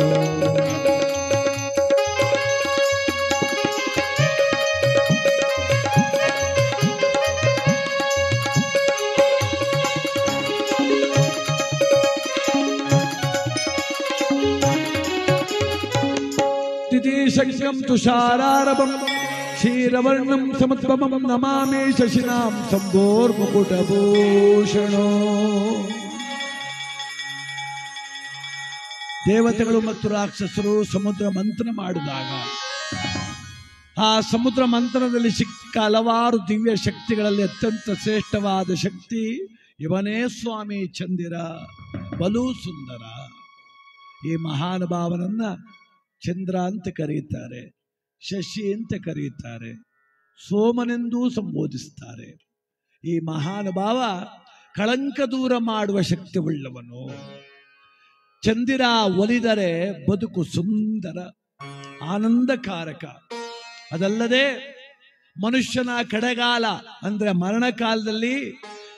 ಶಂಕಂ ತುಷಾರಾರಭಂ ಕ್ಷೀರವರ್ಣಂ ಸಮತ್ವಮಂ ನಮಾಮಿ ಶಶಿನಾಂ ಸಂಭೋರ್ಮುಕುಟಭೂಷಣೋ. ದೇವತೆಗಳು ಮತ್ತು ರಾಕ್ಷಸರು ಸಮುದ್ರ ಮಂಥನ ಮಾಡಿದಾಗ ಆ ಸಮುದ್ರ ಮಂಥನದಲ್ಲಿ ಸಿಕ್ಕ ಹಲವಾರು ದಿವ್ಯ ಶಕ್ತಿಗಳಲ್ಲಿ ಅತ್ಯಂತ ಶ್ರೇಷ್ಠವಾದ ಶಕ್ತಿ ಇವನೇ ಸ್ವಾಮಿ ಚಂದಿರ, ಬಲು ಸುಂದರ. ಈ ಮಹಾನುಭಾವನನ್ನ ಚಂದ್ರ ಅಂತ ಕರೆಯುತ್ತಾರೆ, ಶಶಿ ಅಂತ ಕರೆಯುತ್ತಾರೆ, ಸೋಮನೆಂದೂ ಸಂಬೋಧಿಸುತ್ತಾರೆ. ಈ ಮಹಾನುಭಾವ ಕಳಂಕ ದೂರ ಮಾಡುವ ಶಕ್ತಿ ಉಳ್ಳವನು. ಚಂದಿರ ಒಲಿದರೆ ಬದುಕು ಸುಂದರ ಆನಂದಕಾರಕ. ಅದಲ್ಲದೆ ಮನುಷ್ಯನ ಕಡೆಗಾಲ ಅಂದ್ರೆ ಮರಣಕಾಲದಲ್ಲಿ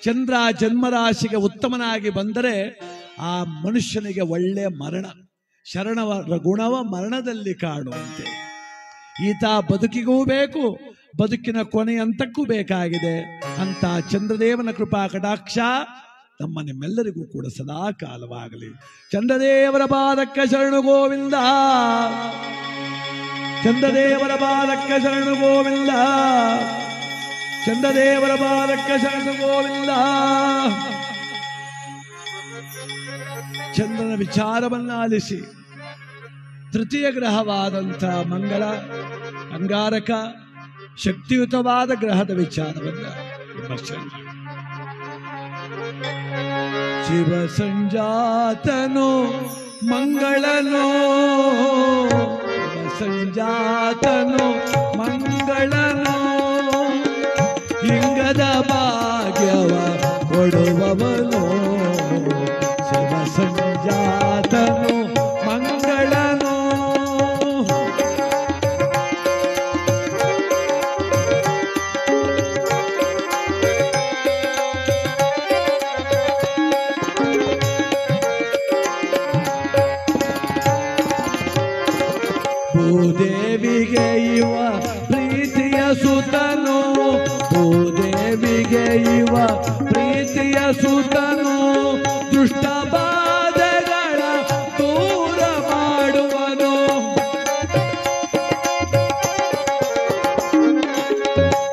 ಚಂದ್ರ ಜನ್ಮರಾಶಿಗೆ ಉತ್ತಮನಾಗಿ ಬಂದರೆ ಆ ಮನುಷ್ಯನಿಗೆ ಒಳ್ಳೆಯ ಮರಣ, ಶರಣವರ ಗುಣವ ಮರಣದಲ್ಲಿ ಕಾಣುವಂತೆ. ಈತ ಬದುಕಿಗೂ ಬೇಕು, ಬದುಕಿನ ಕೊನೆಯಂತಕ್ಕೂ ಬೇಕಾಗಿದೆ ಅಂತ ಚಂದ್ರದೇವನ ಕೃಪಾ ಕಟಾಕ್ಷ ನಮ್ಮ ನಿಮ್ಮೆಲ್ಲರಿಗೂ ಕೂಡ ಸದಾ ಕಾಲವಾಗಲಿ. ಚಂದ್ರದೇವರ ಪಾದಕ್ಕೆ ಶರಣು ಗೋವಿಂದ, ಚಂದ್ರದೇವರ ಪಾದಕ್ಕೆ ಶರಣು ಗೋವಿಂದ, ಚಂದ್ರದೇವರ ಪಾದಕ್ಕೆ ಶರಣು ಗೋವಿಂದ. ಚಂದ್ರನ ವಿಚಾರವನ್ನ ಆಲಿಸಿ ತೃತೀಯ ಗ್ರಹವಾದಂಥ ಮಂಗಳ, ಅಂಗಾರಕ, ಶಕ್ತಿಯುತವಾದ ಗ್ರಹದ ವಿಚಾರವನ್ನ ವಿಮರ್ಶೆ. ಶಿವ ಸಂಜಾತನು ಮಂಗಳನೋ, ಶಿವ ಸಂಜಾತನು ಮಂಗಳನೋ, ಲಿಂಗದ ಭಾಗ್ಯವ ಕೊಡುವವನೋ. ಶಿವ ಸಂಜಾತನು ಮಂಗಳನೋ, ಭೂದೇವಿಗೆ ಇವ ಪ್ರೀತಿಯ ಸುತನು, ಭೂದೇವಿಗೆ ಇವ ಪ್ರೀತಿಯ ಸುತನು, ದುಷ್ಟ ಬಾಧೆಗಳ ದೂರ ಮಾಡುವನು.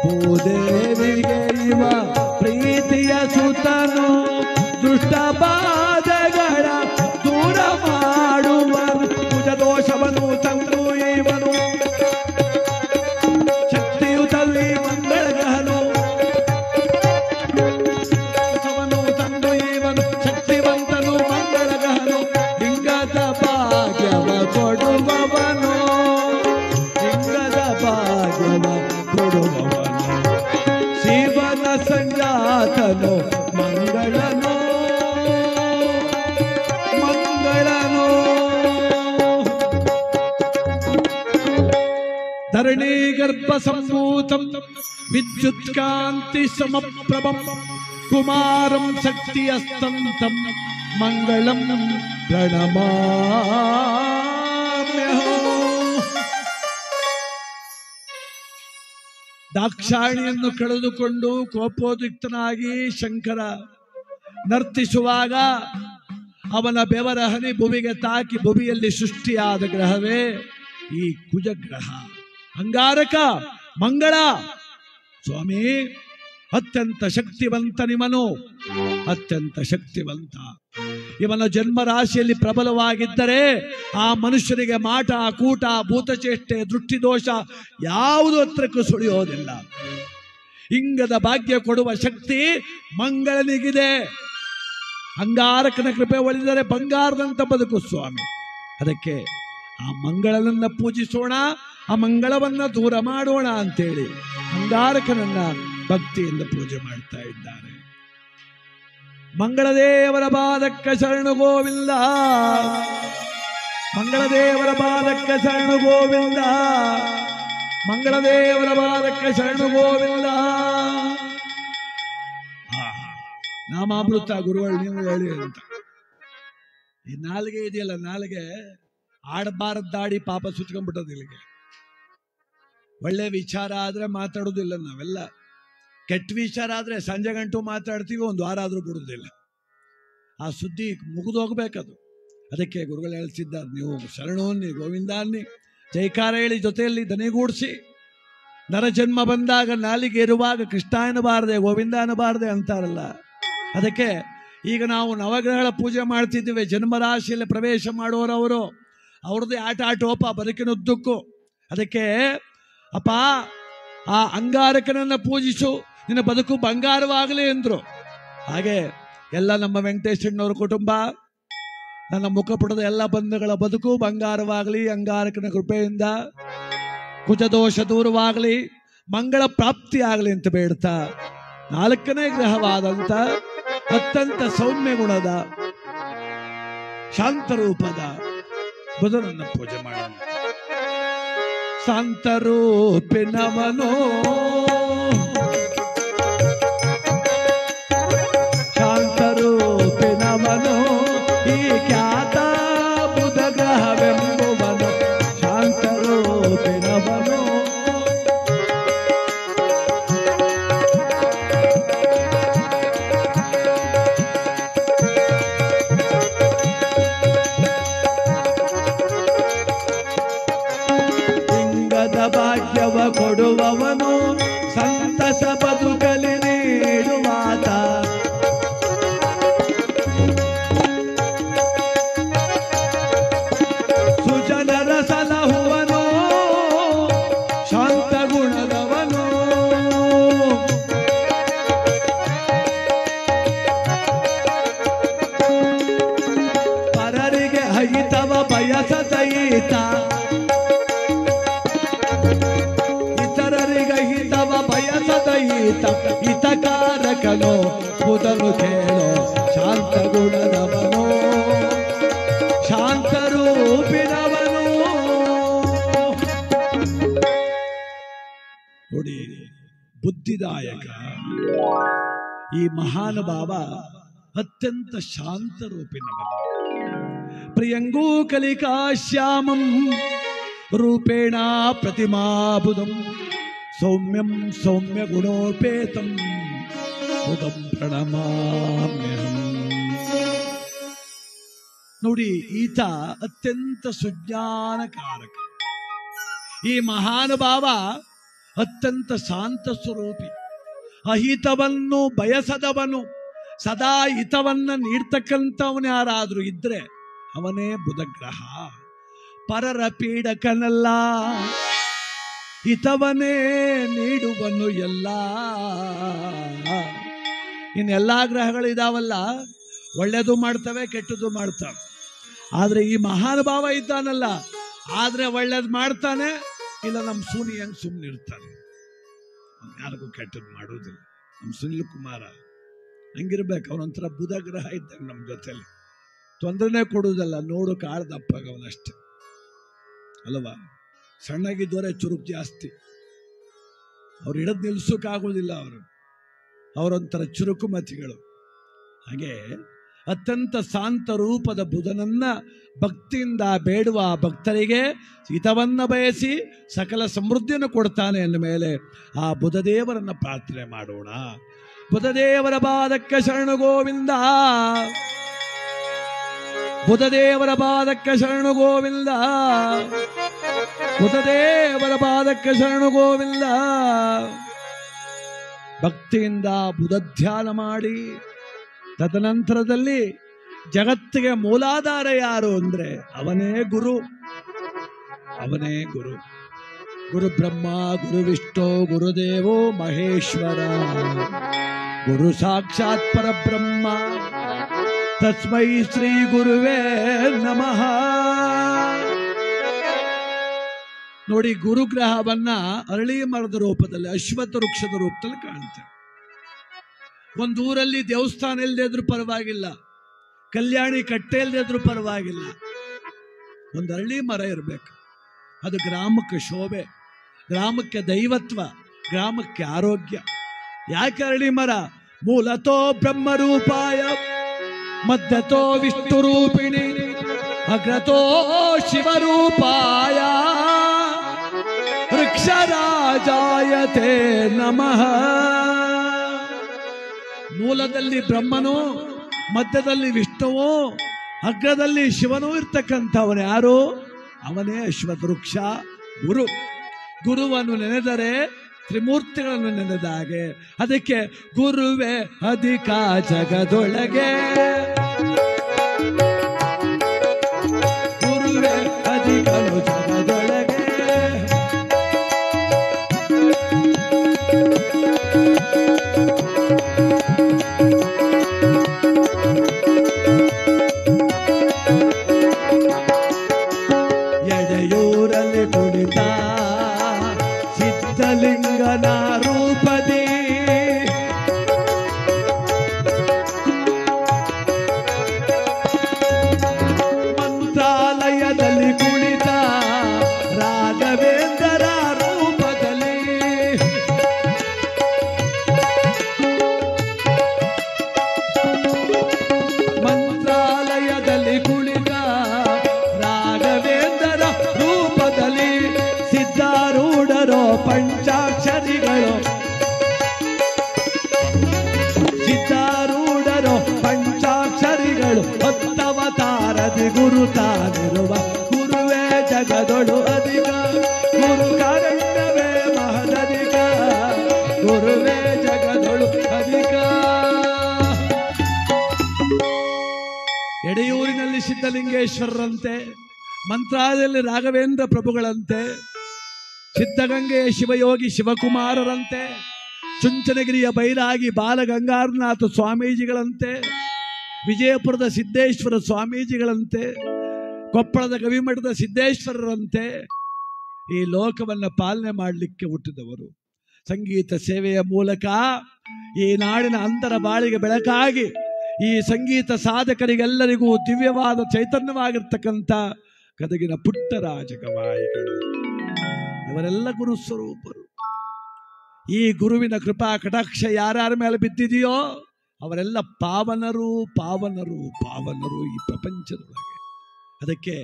ಭೂದೇವಿಗೆ ಇವ ಪ್ರೀತಿಯ ಸುತನು, ದುಷ್ಟ ಬಾಧೆಗಳ ದೂರ ಮಾಡುವನು. ಕುಜ ದೋಷವನ್ನು ತಂದು ಇವನು ಶಕ್ತಿಯುತಲ್ಲಿ ಮಂಗಳ ಗ್ರಹನು, ದೋಷವನ್ನು ತಂದು ಇವನು ಶಕ್ತಿವಂತನು ಮಂಗಳ ಗ್ರಹನು. ಲಿಂಗದ ಭಾಗ್ಯವ ಕೊಡುವವನು, ಲಿಂಗದ ಭಾಗ್ಯವ ಕೊಡುವವನು. ಶಿವನ ಸಂಜಾತನು ಮಂಗಳನೋ, ಮಂಗಳನೋ. ಧರಣಿ ಗರ್ಭ ಸಂಭೂತಂ ವಿದ್ಯುತ್ ಕಾಂತಿ ಸಮಪ್ರಭಂ ಕುಮಾರಂ ಶಕ್ತಿಯಸ್ತಂತಂ ಮಂಗಳಂ ಪ್ರಣಮಾಮ್ಯಹಂ. ದಾಕ್ಷಾಣಿಯನ್ನು ಕಳೆದುಕೊಂಡು ಕೋಪೋದ್ರಿಕ್ತನಾಗಿ ಶಂಕರ ನರ್ತಿಸುವಾಗ ಅವನ ಬೆವರ ಹನಿ ಭುವಿಗೆ ತಾಕಿ ಭುವಿಯಲ್ಲಿ ಸೃಷ್ಟಿಯಾದ ಗ್ರಹವೇ ಈ ಕುಜಗ್ರಹ. ಅಂಗಾರಕ, ಮಂಗಳ. ಸ್ವಾಮಿ ಅತ್ಯಂತ ಶಕ್ತಿವಂತ ನಿಮನು, ಅತ್ಯಂತ ಶಕ್ತಿವಂತ. ಇವನ ಜನ್ಮ ರಾಶಿಯಲ್ಲಿ ಪ್ರಬಲವಾಗಿದ್ದರೆ ಆ ಮನುಷ್ಯನಿಗೆ ಮಾಟ, ಕೂಟ, ಭೂತಚೇಷ್ಟೆ, ದೃಷ್ಟಿದೋಷ ಯಾವುದು ಹತ್ರಕ್ಕೂ ಸುಳಿಯೋದಿಲ್ಲ. ಇಂಗದ ಭಾಗ್ಯ ಕೊಡುವ ಶಕ್ತಿ ಮಂಗಳನಿಗಿದೆ. ಅಂಗಾರಕನ ಕೃಪೆ ಒಲಿದರೆ ಬಂಗಾರದಂತ ಬದುಕು ಸ್ವಾಮಿ. ಅದಕ್ಕೆ ಆ ಮಂಗಳನನ್ನ ಪೂಜಿಸೋಣ, ಆ ಮಂಗಳವನ್ನ ದೂರ ಮಾಡೋಣ ಅಂತೇಳಿ ಅಂಗಾರಕನನ್ನ ಭಕ್ತಿಯಿಂದ ಪೂಜೆ ಮಾಡ್ತಾ ಇದ್ದಾರೆ. ಮಂಗಳದೇವರ ಪಾದಕ್ಕೆ ಶರಣು ಗೋವಿಂದ, ಮಂಗಳದೇವರ ಪಾದಕ್ಕೆ ಶರಣು ಗೋವಿಂದ, ಮಂಗಳದೇವರ ಪಾದಕ್ಕೆ ಶರಣು ಗೋವಿಂದ. ನಾಮಾಮೃತ ಗುರುಗಳು ನೀವು ಹೇಳಿ ಅಂತ. ಈ ನಾಲಿಗೆ ಇದೆಯಲ್ಲ, ನಾಲಿಗೆ ಆಡಬಾರದ್ದಾಡಿ ಪಾಪ ಸುತ್ಕೊಂಡ್ಬಿಟ್ಟದ. ಇಲ್ಲಿಗೆ ಒಳ್ಳೆ ವಿಚಾರ ಆದ್ರೆ ಮಾತಾಡೋದಿಲ್ಲ ನಾವೆಲ್ಲ, ಕೆಟ್ಟ ವಿಚಾರ ಆದ್ರೆ ಸಂಜೆ ಗಂಟು ಮಾತಾಡ್ತೀವಿ, ಒಂದು ವಾರ ಆದ್ರೂ ಬಿಡುವುದಿಲ್ಲ. ಆ ಸುದ್ದಿ ಮುಗಿದು ಹೋಗ್ಬೇಕದು. ಅದಕ್ಕೆ ಗುರುಗಳು ಹೇಳ್ತಿದ್ದಾರೆ, ನೀವು ಶರಣೋನ್ನಿ ಗೋವಿಂದಾನ್ನಿ ಜೈಕಾರ ಹೇಳಿ ಜೊತೆಯಲ್ಲಿ ದನಿಗೂಡಿಸಿ, ನರಜನ್ಮ ಬಂದಾಗ ನಾಲಿಗೆ ಇರುವಾಗ ಕೃಷ್ಣ ಅನ್ನಬಾರದೆ ಗೋವಿಂದ ಅನ್ನಬಾರದೆ ಅಂತಾರಲ್ಲ. ಅದಕ್ಕೆ ಈಗ ನಾವು ನವಗ್ರಹಗಳ ಪೂಜೆ ಮಾಡ್ತಿದ್ದೀವಿ. ಜನ್ಮರಾಶಿಯಲ್ಲಿ ಪ್ರವೇಶ ಮಾಡುವರವರು ಅವ್ರದ್ದೇ ಆಟೋಪ ಬದುಕಿನುದ್ದಕ್ಕೂ. ಅದಕ್ಕೆ ಅಪ್ಪ ಆ ಅಂಗಾರಕನನ್ನ ಪೂಜಿಸು, ನಿನ್ನ ಬದುಕು ಬಂಗಾರವಾಗಲಿ ಎಂದ್ರು. ಹಾಗೆ ಎಲ್ಲ ನಮ್ಮ ವೆಂಕಟೇಶಣ್ಣವ್ರ ಕುಟುಂಬ, ನನ್ನ ಮುಖಪುಟದ ಎಲ್ಲ ಬಂಧುಗಳ ಬದುಕು ಬಂಗಾರವಾಗಲಿ, ಅಂಗಾರಕನ ಕೃಪೆಯಿಂದ ಕುಜದೋಷ ದೂರವಾಗಲಿ, ಮಂಗಳ ಪ್ರಾಪ್ತಿ ಆಗಲಿ ಅಂತ ಬೇಡ್ತಾ, 4ನೇ ಗ್ರಹವಾದಂತ ಅತ್ಯಂತ ಸೌಮ್ಯ ಗುಣದ ಶಾಂತರೂಪದ ಬುಧನನ್ನ ಪೂಜೆ ಮಾಡೋಣ. ಶಾಂತರೂಪಿನವನೋ ಶಾಂತರೂಪಿನವನೋ ಈ ಖ್ಯಾತ ಬುಧ ಗ್ರಹವೆಂಬುವನು. ಶಾಂತರೂಪಿನವನೋ ಭಾಗ್ಯವ ಕೊಡುವವನು, ಸಂತಸ ಬದುಕಲಿ ನೀಡುವಾತ. ಸುಜನರ ಸಲಹುವನು, ಶಾಂತ ಗುಣದವನು. ಪರರಿಗೆ ಹಿತವ ಬಯಸದ ಈತ, ಹಿತವ ಬಯಸದ ಈತ ಹಿತಕಾರಕನೋ ಬುಧನು ಕೇಳೋ. ಶಾಂತ ಗುಣದವನು, ಶಾಂತರೂಪಿನವನು. ನೋಡಿ, ಬುದ್ಧಿದಾಯಕ ಈ ಮಹಾನುಭಾವ ಅತ್ಯಂತ ಶಾಂತರೂಪಿನವನು. ಪ್ರಿಯಂಗೂ ಕಲಿಕಾಶ್ಯಾಮಂ ರೂಪೇಣ ಪ್ರತಿಮಾಬುಧಂ, ಸೌಮ್ಯಂ ಸೌಮ್ಯ ಗುಣೋಪೇತಂ ಬುಧಂ ಪ್ರಣಮಾಮ್ಯಹಂ. ನೋಡಿ, ಈತ ಅತ್ಯಂತ ಸುಜ್ಞಾನಕಾರಕ. ಈ ಮಹಾನುಭಾವ ಅತ್ಯಂತ ಶಾಂತ ಸ್ವರೂಪಿ, ಅಹಿತವನ್ನು ಬಯಸದವನು, ಸದಾ ಹಿತವನ್ನ ನೀಡ್ತಕ್ಕಂಥವನು ಯಾರಾದ್ರೂ ಇದ್ರೆ ಅವನೇ ಬುಧಗ್ರಹ. ಪರರ ಪೀಡಕನಲ್ಲ, ಹಿತವನೇ ನೀಡುವನು ಎಲ್ಲ. ಇನ್ನೆಲ್ಲಾ ಗ್ರಹಗಳಿದಾವಲ್ಲ, ಒಳ್ಳೆಯದು ಮಾಡ್ತವೆ, ಕೆಟ್ಟದ್ದು ಮಾಡ್ತವೆ. ಆದ್ರೆ ಈ ಮಹಾನುಭಾವ ಇದ್ದಾನಲ್ಲ, ಆದ್ರೆ ಒಳ್ಳೇದು ಮಾಡ್ತಾನೆ, ಇಲ್ಲ ನಮ್ಮ ಸೂನಿ ಹಂಗ್ ಸುಮ್ಮನೆ ಇರ್ತಾನೆ, ಯಾರಿಗೂ ಕೆಟ್ಟದ್ದು ಮಾಡೋದಿಲ್ಲ. ನಮ್ಮ ಸುನಿಲ್ ಕುಮಾರ ಹಂಗಿರ್ಬೇಕು, ಅವನೊಂಥರ ಬುಧ ಗ್ರಹ ಇದ್ದಾಗ ನಮ್ಮ ಜೊತೆಲಿ ತೊಂದರೆನೇ ಕೊಡುವುದಲ್ಲ, ನೋಡು ಕಾಳ್ದಪ್ಪಾಗವನಷ್ಟೆ ಅಲ್ವಾ. ಸಣ್ಣಗಿದ್ದವರೇ ಚುರುಕು ಜಾಸ್ತಿ, ಅವ್ರು ಹಿಡಿದು ನಿಲ್ಸೋಕ್ಕಾಗೋದಿಲ್ಲ. ಅವರೊಂಥರ ಚುರುಕು ಮತಿಗಳು. ಹಾಗೆ ಅತ್ಯಂತ ಶಾಂತ ರೂಪದ ಬುಧನನ್ನ ಭಕ್ತಿಯಿಂದ ಬೇಡುವ ಭಕ್ತರಿಗೆ ಹಿತವನ್ನ ಬಯಸಿ ಸಕಲ ಸಮೃದ್ಧಿಯನ್ನು ಕೊಡ್ತಾನೆ ಅಂದ ಮೇಲೆ ಆ ಬುಧದೇವರನ್ನ ಪ್ರಾರ್ಥನೆ ಮಾಡೋಣ. ಬುಧದೇವರ ಪಾದಕ್ಕೆ ಶರಣು ಗೋವಿಂದ, ಬುಧದೇವರ ಪಾದಕ್ಕೆ ಶರಣು ಗೋವಿಂದ, ಬುಧದೇವರ ಪಾದಕ್ಕೆ ಶರಣು ಗೋವಿಂದ. ಭಕ್ತಿಯಿಂದ ಬುಧ ಧ್ಯಾನ ಮಾಡಿ ತದನಂತರದಲ್ಲಿ ಜಗತ್ತಿಗೆ ಮೂಲಾಧಾರ ಯಾರು ಅಂದ್ರೆ ಅವನೇ ಗುರು, ಅವನೇ ಗುರು. ಗುರು ಬ್ರಹ್ಮ, ಗುರು ವಿಷ್ಣು, ಗುರುದೇವೋ ಮಹೇಶ್ವರ, ಗುರು ಸಾಕ್ಷಾತ್ ಪರಬ್ರಹ್ಮ, ತಸ್ಮೈ ಶ್ರೀ ಗುರುವೇ ನಮಃ. ನೋಡಿ, ಗುರುಗ್ರಹವನ್ನ ಅರಳಿ ಮರದ ರೂಪದಲ್ಲಿ, ಅಶ್ವತ್ಥ ವೃಕ್ಷದ ರೂಪದಲ್ಲಿ ಕಾಣ್ತೇವೆ. ಒಂದೂರಲ್ಲಿ ದೇವಸ್ಥಾನ ಇಲ್ಲದೆ ಇದ್ರೂ ಪರವಾಗಿಲ್ಲ, ಕಲ್ಯಾಣಿ ಕಟ್ಟೆ ಇಲ್ಲದೆ ಇದ್ರೂ ಪರವಾಗಿಲ್ಲ, ಒಂದು ಅರಳಿ ಮರ ಇರಬೇಕು. ಅದು ಗ್ರಾಮಕ್ಕೆ ಶೋಭೆ, ಗ್ರಾಮಕ್ಕೆ ದೈವತ್ವ, ಗ್ರಾಮಕ್ಕೆ ಆರೋಗ್ಯ. ಯಾಕೆ ಅರಳಿ ಮರ? ಮೂಲತೋ ಬ್ರಹ್ಮರೂಪಾಯ ಮಧ್ಯತೋ ವಿಷ್ಣು ರೂಪಿಣಿ ಅಗ್ರತೋ ಶಿವರೂಪಾಯ ವೃಕ್ಷರಾಜಾಯತೆ ನಮಃ. ಮೂಲದಲ್ಲಿ ಬ್ರಹ್ಮನು, ಮಧ್ಯದಲ್ಲಿ ವಿಷ್ಣುವು, ಅಗ್ರದಲ್ಲಿ ಶಿವನೂ ಇರ್ತಕ್ಕಂಥವನು ಯಾರು? ಅವನೇ ಅಶ್ವತ್ಥ ವೃಕ್ಷ ಗುರು. ಗುರುವನ್ನು ನೆನೆದರೆ ತ್ರಿಮೂರ್ತಿಗಳನ್ನು ನೆನೆದ ಹಾಗೆ. ಅದಕ್ಕೆ ಗುರುವೇ ಅಧಿಕ ಜಗದೊಳಗೆ, ಗುರುವೇ ಅಧಿಕನು ಜಗದೊಳಗೆ. ಎಡೆಯೂರಲ್ಲಿ ಕುಳಿತ ಸಿದ್ಧಲಿಂಗನ ರೂಪದಿ ಮಂತ್ರಾಲಯದಲ್ಲಿ ಕುಳಿತ ರಾಘವೇಂದ್ರ ರೂಪದಲ್ಲಿ ಮಂತ್ರಾಲಯದಲ್ಲಿ ಕುಳಿತ ರಾಘವೇಂದ್ರ ರೂಪದಲ್ಲಿ ಸಿದ್ಧಾರೂಢರೋ ಪಂಚಾಕ್ಷರಿಗಳು ಸಿದ್ಧಾರೂಢರೋ ಪಂಚಾಕ್ಷರಿಗಳು ಹೊತ್ತವತಾರದಿ ಗುರು ತಾನಿರುವ ಗುರುವೇ ಜಗದೊಳು ಅಧಿಕ ಗುರು ಕಾರಣ್ಯವೇ ಮಹದಧಿಕ ಗುರುವೇ ಜಗದೊಳು ಅಧಿಕ. ಎಡೆಯೂರಿನಲ್ಲಿ ಸಿದ್ಧಲಿಂಗೇಶ್ವರರಂತೆ, ಮಂತ್ರಾಲಯದಲ್ಲಿ ರಾಘವೇಂದ್ರ ಪ್ರಭುಗಳಂತೆ, ಸಿದ್ಧಗಂಗೆಯ ಶಿವಯೋಗಿ ಶಿವಕುಮಾರರಂತೆ, ಚುಂಚನಗಿರಿಯ ಬೈರಾಗಿ ಬಾಲಗಂಗಾರನಾಥ ಸ್ವಾಮೀಜಿಗಳಂತೆ, ವಿಜಯಪುರದ ಸಿದ್ದೇಶ್ವರ ಸ್ವಾಮೀಜಿಗಳಂತೆ, ಕೊಪ್ಪಳದ ಗವಿಮಠದ ಸಿದ್ದೇಶ್ವರರಂತೆ ಈ ಲೋಕವನ್ನು ಪಾಲನೆ ಮಾಡಲಿಕ್ಕೆ ಹುಟ್ಟಿದವರು. ಸಂಗೀತ ಸೇವೆಯ ಮೂಲಕ ಈ ನಾಡಿನ ಅಂತರ ಬಾಳಿಗೆ ಬೆಳಕಾಗಿ ಈ ಸಂಗೀತ ಸಾಧಕರಿಗೆಲ್ಲರಿಗೂ ದಿವ್ಯವಾದ ಚೈತನ್ಯವಾಗಿರ್ತಕ್ಕಂಥ ಗದಗಿನ ಪುಟ್ಟರಾಜ ಗವಾಯಿಗಳು ಇವರೆಲ್ಲ ಗುರು ಸ್ವರೂಪರು. ಈ ಗುರುವಿನ ಕೃಪಾ ಕಟಾಕ್ಷ ಯಾರ್ಯಾರ ಮೇಲೆ ಬಿದ್ದಿದೆಯೋ ಅವರೆಲ್ಲ ಪಾವನರು ಪಾವನರು ಪಾವನರು ಈ ಪ್ರಪಂಚದೊಳಗೆ. ಅದಕ್ಕೆ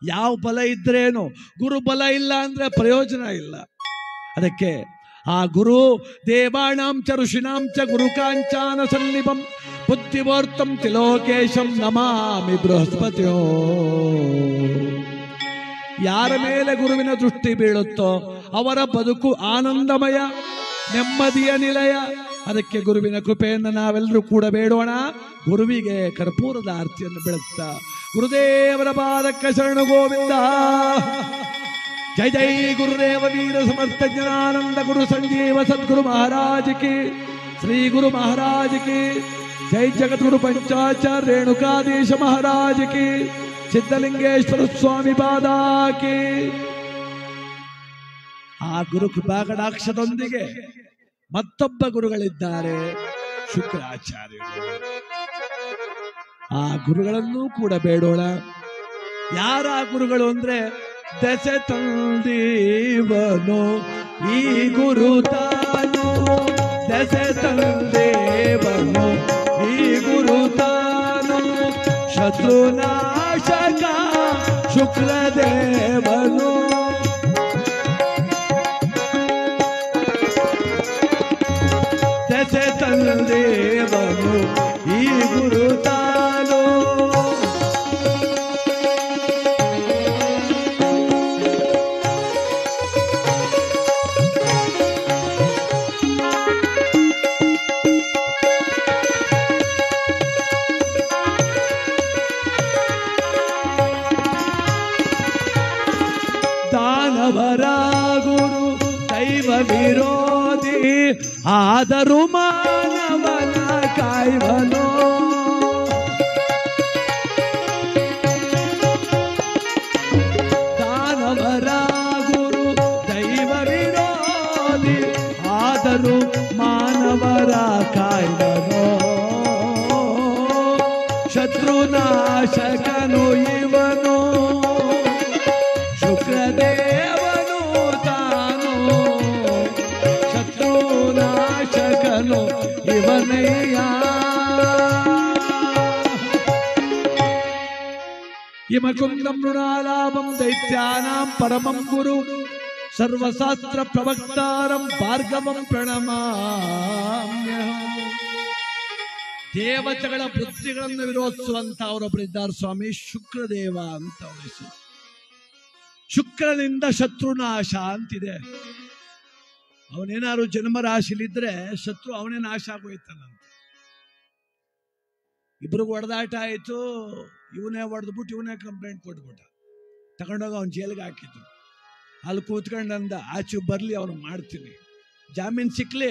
ಯಾವ ಬಲ ಇದ್ರೇನು, ಗುರು ಬಲ ಇಲ್ಲ ಅಂದ್ರೆ ಪ್ರಯೋಜನ ಇಲ್ಲ. ಅದಕ್ಕೆ ಆ ಗುರು ದೇವಾಣಾಂಚ ಋಷಿಣಾಂಚ ಗುರುಕಾಂಚಾನ ಸನ್ನಿಭಂ ಬುದ್ಧಿವರ್ತಂ ತ್ರಿಲೋಕೇಶಂ ನಮಾಮಿ ಬೃಹಸ್ಪತಿಯೋ. ಯಾರ ಮೇಲೆ ಗುರುವಿನ ದೃಷ್ಟಿ ಬೀಳುತ್ತೋ ಅವರ ಬದುಕು ಆನಂದಮಯ, ನೆಮ್ಮದಿಯ ನಿಲಯ. ಅದಕ್ಕೆ ಗುರುವಿನ ಕೃಪೆಯನ್ನು ನಾವೆಲ್ಲರೂ ಕೂಡ ಬೇಡೋಣ. ಗುರುವಿಗೆ ಕರ್ಪೂರದ ಆರತಿಯನ್ನು ಬೆಳಗ್ತಾ ಗುರುದೇವರ ಪಾದಕ್ಕೆ ಶರಣು ಗೋವಿಂದ. ಜೈ ಜೈ ಗುರುದೇವ ವೀರ ಸಮರ್ಥ ಜ್ಞಾನಾನಂದ ಗುರು ಸಂಜೀವ ಸದ್ಗುರು ಮಹಾರಾಜ್ ಕಿ, ಶ್ರೀ ಗುರು ಮಹಾರಾಜ್ ಕಿ ಜೈ. ಜಗದ್ಗುರು ಪಂಚಾಚಾರ್ಯ ರೇಣುಕಾಧೀಶ ಮಹಾರಾಜ್ ಕಿ, ಸಿದ್ಧಲಿಂಗೇಶ್ವರ ಸ್ವಾಮಿ ಪಾದಾಕಿ. ಆ ಗುರು ಕೃಪಾ ಕಟಾಕ್ಷದೊಂದಿಗೆ ಮತ್ತೊಬ್ಬ ಗುರುಗಳಿದ್ದಾರೆ, ಶುಕ್ರಾಚಾರ್ಯರು. ಆ ಗುರುಗಳನ್ನೂ ಕೂಡ ಬೇಡೋಣ. ಯಾರ ಗುರುಗಳು ಅಂದ್ರೆ ದಸೆ ತಂದೇವನು ಈ ಗುರು ತಾನು, ದಸೆ ತಂದೇವನು ಈ ಗುರು ತಾನು, ಶತ್ರುನಾಶಕ ಶುಕ್ರದೇವನು. ದಸೆ ತಂದೇವನು ಈ ಗುರು ತಾನು. ದಾನವರ ಗುರು ದೈವ ವಿರೋಧಿ ಆದರೂ ಮಾನವನ ಕಾಯ್ವನೋ. ದಾನವರ ಗುರು ಆದರೂ ಮಾನವರ ಕಾಯ್ದನೋ ಶತ್ರುನಾಶಕನು ಇವನು ಶುಕ್ರದೇವನು ತಾನು ಶತ್ರುನಾಶಕನು ಇವನಯ್ಯ ಇಮಕುಂದಂ ಮೃಣಾಲಾಭಂ ದೈತ್ಯಾನಾಂ ಪರಮಂ ಗುರು ಸರ್ವಶಾಸ್ತ್ರ ಪ್ರವಕ್ತಾರಂ ಭಾರ್ಗವಂ ಪ್ರಣಮಾಮ್ಯಹಂ. ದೇವತೆಗಳ ಬುದ್ಧಿಗಳನ್ನು ವಿರೋಧಿಸುವಂತ ಅವರೊಬ್ಬರಿದ್ದಾರೆ ಸ್ವಾಮಿ, ಶುಕ್ರದೇವ ಅಂತ ಅವರ ಹೆಸರು. ಶುಕ್ರನಿಂದ ಶತ್ರುನಾಶ ಅಂತಿದೆ. ಅವನೇನಾದ್ರು ಜನ್ಮರಾಶಿಲಿದ್ರೆ ಶತ್ರು ಅವನೇ ನಾಶ ಆಗೋಯ್ತಾನಂತ. ಇಬ್ರಿಗೂ ಹೊಡೆದಾಟ ಆಯ್ತು, ಇವನೇ ಹೊಡೆದ್ಬಿಟ್ಟು ಇವನೇ ಕಂಪ್ಲೇಂಟ್ ಕೊಟ್ಬಿಟ್ಟ. ತಗೊಂಡೋಗ ಅವನ ಜೈಲಿಗೆ ಹಾಕಿದ್ರು. ಅಲ್ಲಿ ಕೂತ್ಕೊಂಡಂದ ಆಚೆ ಬರ್ಲಿ ಅವನು ಮಾಡ್ತೀನಿ, ಜಾಮೀನು ಸಿಕ್ಲಿ,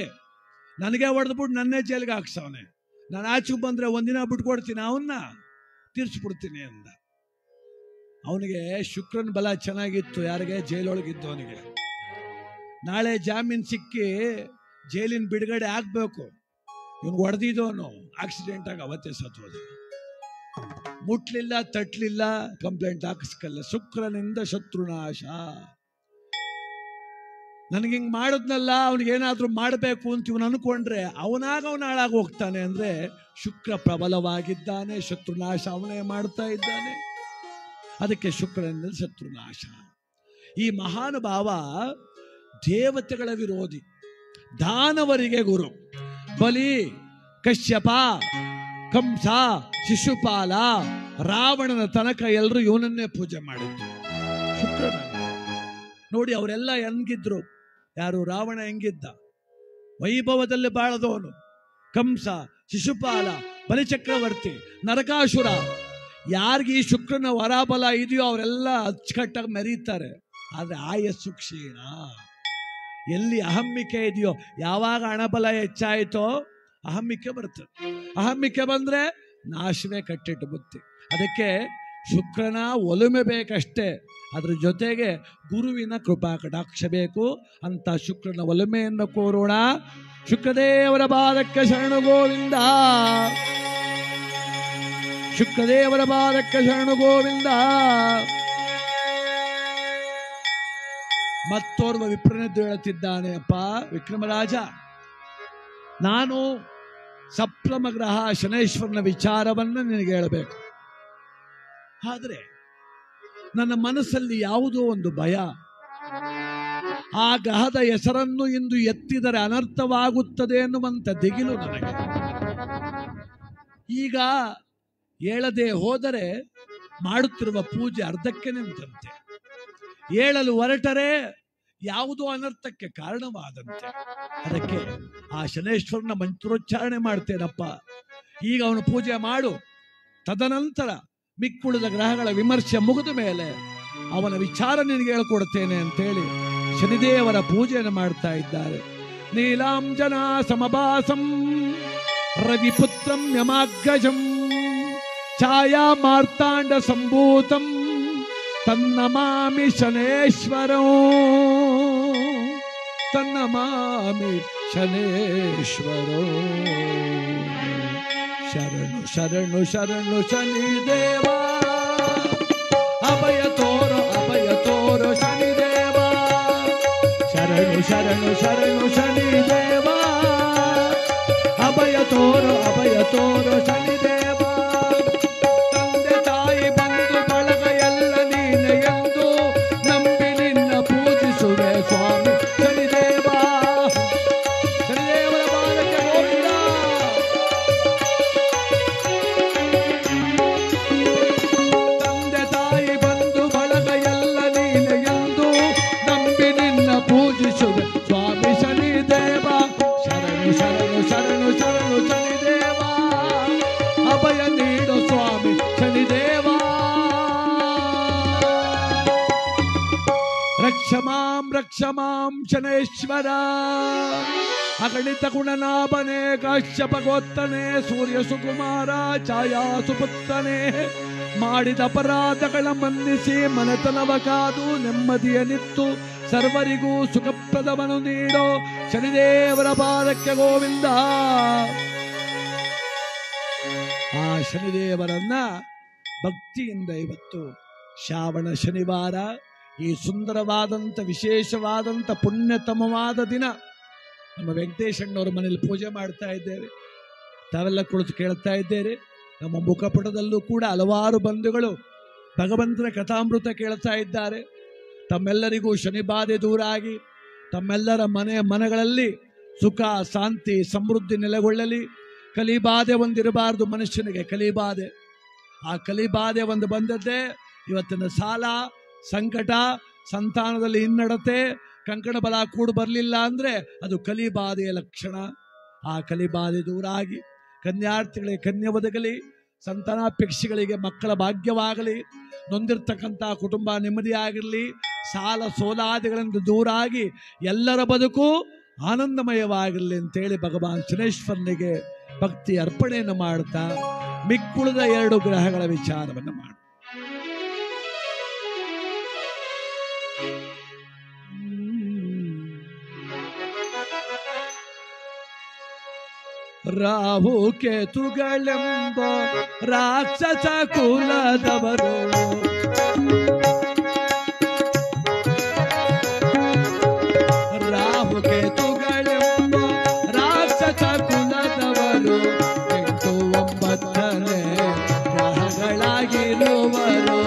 ನನಗೆ ಹೊಡೆದ್ಬಿಟ್ಟು ನನ್ನೇ ಜೈಲಿಗೆ ಹಾಕ್ಸವನೆ, ನಾನು ಆಚೆಗೆ ಬಂದ್ರೆ ಒಂದಿನ ಬಿಟ್ಕೊಡ್ತೀನಿ, ಅವನ್ನ ತೀರ್ಸ್ಬಿಡ್ತೀನಿ ಅಂದ. ಅವನಿಗೆ ಶುಕ್ರನ ಬಲ ಚೆನ್ನಾಗಿತ್ತು, ಯಾರಿಗೆ? ಜೈಲೊಳಗಿದ್ದು ಅವನಿಗೆ. ನಾಳೆ ಜಾಮೀನು ಸಿಕ್ಕಿ ಜೈಲಿನ ಬಿಡುಗಡೆ ಆಗ್ಬೇಕು. ಇವನು ಹೊಡೆದಿದ್ದವನು ಆಕ್ಸಿಡೆಂಟ್ ಆಗಿ ಅವತ್ತೇ ಸತ್ತೋದ. ಮುಟ್ಲಿಲ್ಲ, ತಟ್ಲಿಲ್ಲ, ಕಂಪ್ಲೇಂಟ್ ಹಾಕಿಸ್ಕಲ್ಲ. ಶುಕ್ರನಿಂದ ಶತ್ರುನಾಶ. ನನಗೆ ಹಿಂಗೆ ಮಾಡಿದ್ನಲ್ಲ, ಅವನಿಗೇನಾದ್ರೂ ಮಾಡಬೇಕು ಅಂತ ಇವನು ಅನ್ಕೊಂಡ್ರೆ ಅವನಾಗ ಅವನು ಹಾಳಾಗಿ ಹೋಗ್ತಾನೆ. ಅಂದ್ರೆ ಶುಕ್ರ ಪ್ರಬಲವಾಗಿದ್ದಾನೆ, ಶತ್ರುನಾಶ ಅವನೇ ಮಾಡ್ತಾ ಇದ್ದಾನೆ. ಅದಕ್ಕೆ ಶುಕ್ರನಿಂದ ಶತ್ರುನಾಶ. ಈ ಮಹಾನುಭಾವ ದೇವತೆಗಳ ವಿರೋಧಿ, ದಾನವರಿಗೆ ಗುರು. ಬಲಿ, ಕಶ್ಯಪ, ಕಂಸ, ಶಿಶುಪಾಲ, ರಾವಣನ ತನಕ ಎಲ್ಲರೂ ಇವನನ್ನೇ ಪೂಜೆ ಮಾಡಿದ್ರು, ಶುಕ್ರನ. ನೋಡಿ ಅವರೆಲ್ಲ ಹೆಂಗಿದ್ರು. ಯಾರು? ರಾವಣ ಹೆಂಗಿದ್ದ? ವೈಭವದಲ್ಲಿ ಬಾಳದವನು. ಕಂಸ, ಶಿಶುಪಾಲ, ಬಲಿಚಕ್ರವರ್ತಿ, ನರಕಾಸುರ. ಯಾರಿಗೆ ಈ ಶುಕ್ರನ ವರಾಬಲ ಇದೆಯೋ ಅವರೆಲ್ಲ ಅಚ್ಚುಕಟ್ಟಾಗಿ ಮೆರೀತಾರೆ. ಆದ್ರೆ ಆಯಸ್ಸು ಕ್ಷೀಣ. ಎಲ್ಲಿ ಅಹಮ್ಮಿಕೆ ಇದೆಯೋ, ಯಾವಾಗ ಹಣಬಲ ಹೆಚ್ಚಾಯಿತೋ ಅಹಮ್ಮಿಕೆ ಬರ್ತದೆ. ಅಹಮ್ಮಿಕೆ ಬಂದ್ರೆ ನಾಶವೇ ಕಟ್ಟಿಟ್ಟು ಬುತ್ತಿ. ಅದಕ್ಕೆ ಶುಕ್ರನ ಒಲುಮೆ ಬೇಕಷ್ಟೇ, ಅದ್ರ ಜೊತೆಗೆ ಗುರುವಿನ ಕೃಪಾ ಕಟಾಕ್ಷ ಬೇಕು. ಅಂತ ಶುಕ್ರನ ಒಲುಮೆಯನ್ನು ಕೋರೋಣ. ಶುಕ್ರದೇವರ ಪಾದಕ್ಕೆ ಶರಣು ಗೋವಿಂದ, ಶುಕ್ರದೇವರ ಪಾದಕ್ಕೆ ಶರಣು ಗೋವಿಂದ. ಮತ್ತೋರ್ವ ವಿಪ್ರನೆದ್ದು ಹೇಳುತ್ತಿದ್ದಾನೆ, ಅಪ್ಪ ವಿಕ್ರಮರಾಜ, ನಾನು ಸಪ್ತಮ ಗ್ರಹ ಶನೇಶ್ವರನ ವಿಚಾರವನ್ನು ನಿನಗೆ ಹೇಳಬೇಕು. ಆದ್ರೆ ನನ್ನ ಮನಸ್ಸಲ್ಲಿ ಯಾವುದೋ ಒಂದು ಭಯ. ಆ ಗ್ರಹದ ಹೆಸರನ್ನು ಇಂದು ಎತ್ತಿದರೆ ಅನರ್ಥವಾಗುತ್ತದೆ ಎನ್ನುವಂತ ದಿಗಿಲು ನನಗೆ. ಈಗ ಹೇಳದೆ ಹೋದರೆ ಮಾಡುತ್ತಿರುವ ಪೂಜೆ ಅರ್ಧಕ್ಕೆ ನಿಂತಂತೆ, ಹೇಳಲು ಹೊರಟರೆ ಯಾವುದೋ ಅನರ್ಥಕ್ಕೆ ಕಾರಣವಾದಂತೆ. ಅದಕ್ಕೆ ಆ ಶನೇಶ್ವರನ ಮಂತ್ರೋಚ್ಚಾರಣೆ ಮಾಡ್ತೇನಪ್ಪ. ಈಗ ಅವನು ಪೂಜೆ ಮಾಡು, ತದನಂತರ ಮಿಕ್ಕುಳಿದ ಗ್ರಹಗಳ ವಿಮರ್ಶೆ ಮುಗಿದ ಮೇಲೆ ಅವನ ವಿಚಾರ ನಿನಗೆ ಹೇಳ್ಕೊಡ್ತೇನೆ ಅಂತೇಳಿ ಶನಿದೇವರ ಪೂಜೆಯನ್ನು ಮಾಡ್ತಾ ಇದ್ದಾರೆ. ನೀಲಾಂಜನ ಸಮಭಾಸಂ ರವಿಪುತ್ರಂ ಯಮಾಗ್ರಜಂ ಛಾಯಾ ಮಾರ್ತಾಂಡ ಸಂಭೂತಂ ತನ್ನಮಾಮಿ ಶನೇಶ್ವರೋ, ತನ್ನಮಾಮಿ ಶನೇಶ್ವರೋ. ಶರಣು ಶರಣು ಶರಣು ಶನಿದೇವ, ಅಭಯ ತೋರೋ ಶನಿದೇವ. ಶರಣು ಶರಣು ಶರಣು ಶನಿದೇವ, ಅಭಯ ತೋರೋ ಶನಿದೇವ. ತಂದೆ ತಾಯಿ ಬಂಧು ಬಳಗ ಎಲ್ಲ ನೀನೆ ಎಂದು ನಂಬಿ ನಿನ್ನ ಪೂಜಿಸುವೆ ಸ್ವಾಮಿ ಶನಿದೇವ. ಶನಿದೇವರ ಪಾದಕ್ಕೆ ಗೋವಿಂದ. ತಂದೆ ತಾಯಿ ಬಂಧು ಬಳಗ ಎಲ್ಲ ನೀನೆ ಎಂದು ನಂಬಿ ನಿನ್ನ ಪೂಜಿಸುವೆ ಸ್ವಾಮಿ ಶನಿದೇವ. ಶರಣು ಶರಣು ಶರಣು ಶರಣು ಶನಿದೇವ, ಅಭಯ ನೀಡು ಸ್ವಾಮಿ ಶನಿದೇವ. ರಕ್ಷ ಮಾಂ ಶನೇಶ್ವರ. ಅಗಣಿತ ಗುಣನಾಭನೇ, ಕಾಶ್ಯಪ ಗೋತ್ತನೇ, ಸೂರ್ಯ ಸುಕುಮಾರ, ಛಾಯಾ ಸುಪುತ್ತನೇ. ಮಾಡಿದ ಅಪರಾಧಗಳ ಮನ್ನಿಸಿ ಮನೆತನವ ಕಾದು ನೆಮ್ಮದಿಯ ನಿತ್ತು ಸರ್ವರಿಗೂ ಸುಖಪ್ರದವನ್ನು ನೀಡೋ ಶನಿದೇವರ ಪಾದಕ್ಕೆ ಗೋವಿಂದ. ಆ ಶನಿದೇವರನ್ನ ಭಕ್ತಿಯಿಂದ ಇವತ್ತು ಶ್ರಾವಣ ಶನಿವಾರ ಈ ಸುಂದರವಾದಂಥ ವಿಶೇಷವಾದಂಥ ಪುಣ್ಯತಮವಾದ ದಿನ ನಮ್ಮ ವೆಂಕಟೇಶಣ್ಣವ್ರ ಮನೇಲಿ ಪೂಜೆ ಮಾಡ್ತಾ ಇದ್ದೇವೆ. ತಾವೆಲ್ಲ ಕುಳಿತು ಕೇಳ್ತಾ ಇದ್ದೇವೆ. ನಮ್ಮ ಮುಖಪಟದಲ್ಲೂ ಕೂಡ ಹಲವಾರು ಬಂಧುಗಳು ಭಗವಂತನ ಕಥಾಮೃತ ಕೇಳ್ತಾ ಇದ್ದಾರೆ. ತಮ್ಮೆಲ್ಲರಿಗೂ ಶನಿಬಾಧೆ ದೂರ ಆಗಿ ತಮ್ಮೆಲ್ಲರ ಮನೆಗಳಲ್ಲಿ ಸುಖ ಶಾಂತಿ ಸಮೃದ್ಧಿ ನೆಲೆಗೊಳ್ಳಲಿ. ಕಲಿಬಾಧೆ ಒಂದಿರಬಾರ್ದು ಮನುಷ್ಯನಿಗೆ. ಕಲಿಬಾಧೆ, ಆ ಕಲಿಬಾಧೆ ಒಂದು ಬಂದದ್ದೇ ಇವತ್ತಿನ ಸಾಲ, ಸಂಕಟ, ಸಂತಾನದಲ್ಲಿ ಹಿನ್ನಡತೆ, ಕಂಕಣ ಬಲ ಕೂಡು ಬರಲಿಲ್ಲ ಅಂದ್ರೆ ಅದು ಕಲಿಬಾಧೆಯ ಲಕ್ಷಣ. ಆ ಕಲಿಬಾಧೆ ದೂರ ಆಗಿ ಕನ್ಯಾರ್ಥಿಗಳಿಗೆ ಕನ್ಯೆ ಒದಗಲಿ, ಸಂತಾನಾಪೇಕ್ಷಿಗಳಿಗೆ ಮಕ್ಕಳ ಭಾಗ್ಯವಾಗಲಿ, ನೊಂದಿರ್ತಕ್ಕಂಥ ಕುಟುಂಬ ನೆಮ್ಮದಿಯಾಗಿರಲಿ, ಸಾಲ ಸೋಲಾದಿಗಳಿಂದ ದೂರ ಆಗಿ ಎಲ್ಲರ ಬದುಕು ಆನಂದಮಯವಾಗಿರಲಿ ಅಂತೇಳಿ ಭಗವಾನ್ ಶನೇಶ್ವರನಿಗೆ ಭಕ್ತಿ ಅರ್ಪಣೆಯನ್ನು ಮಾಡ್ತಾ ಮಿಕ್ಕುಳಿದ 2 ಗ್ರಹಗಳ ವಿಚಾರವನ್ನು ಮಾಡ. ರಾಹು ಕೇತುಗಳೆಂಬ ರಾಕ್ಷಸ ಕುಲದವರು ರಾಹು ಕೇತುಗಳೆಂಬ ರಾಕ್ಷಸ ಕುಲದವರು 8, 9ನೇ ಗ್ರಹಗಳಾಗಿರುವರು.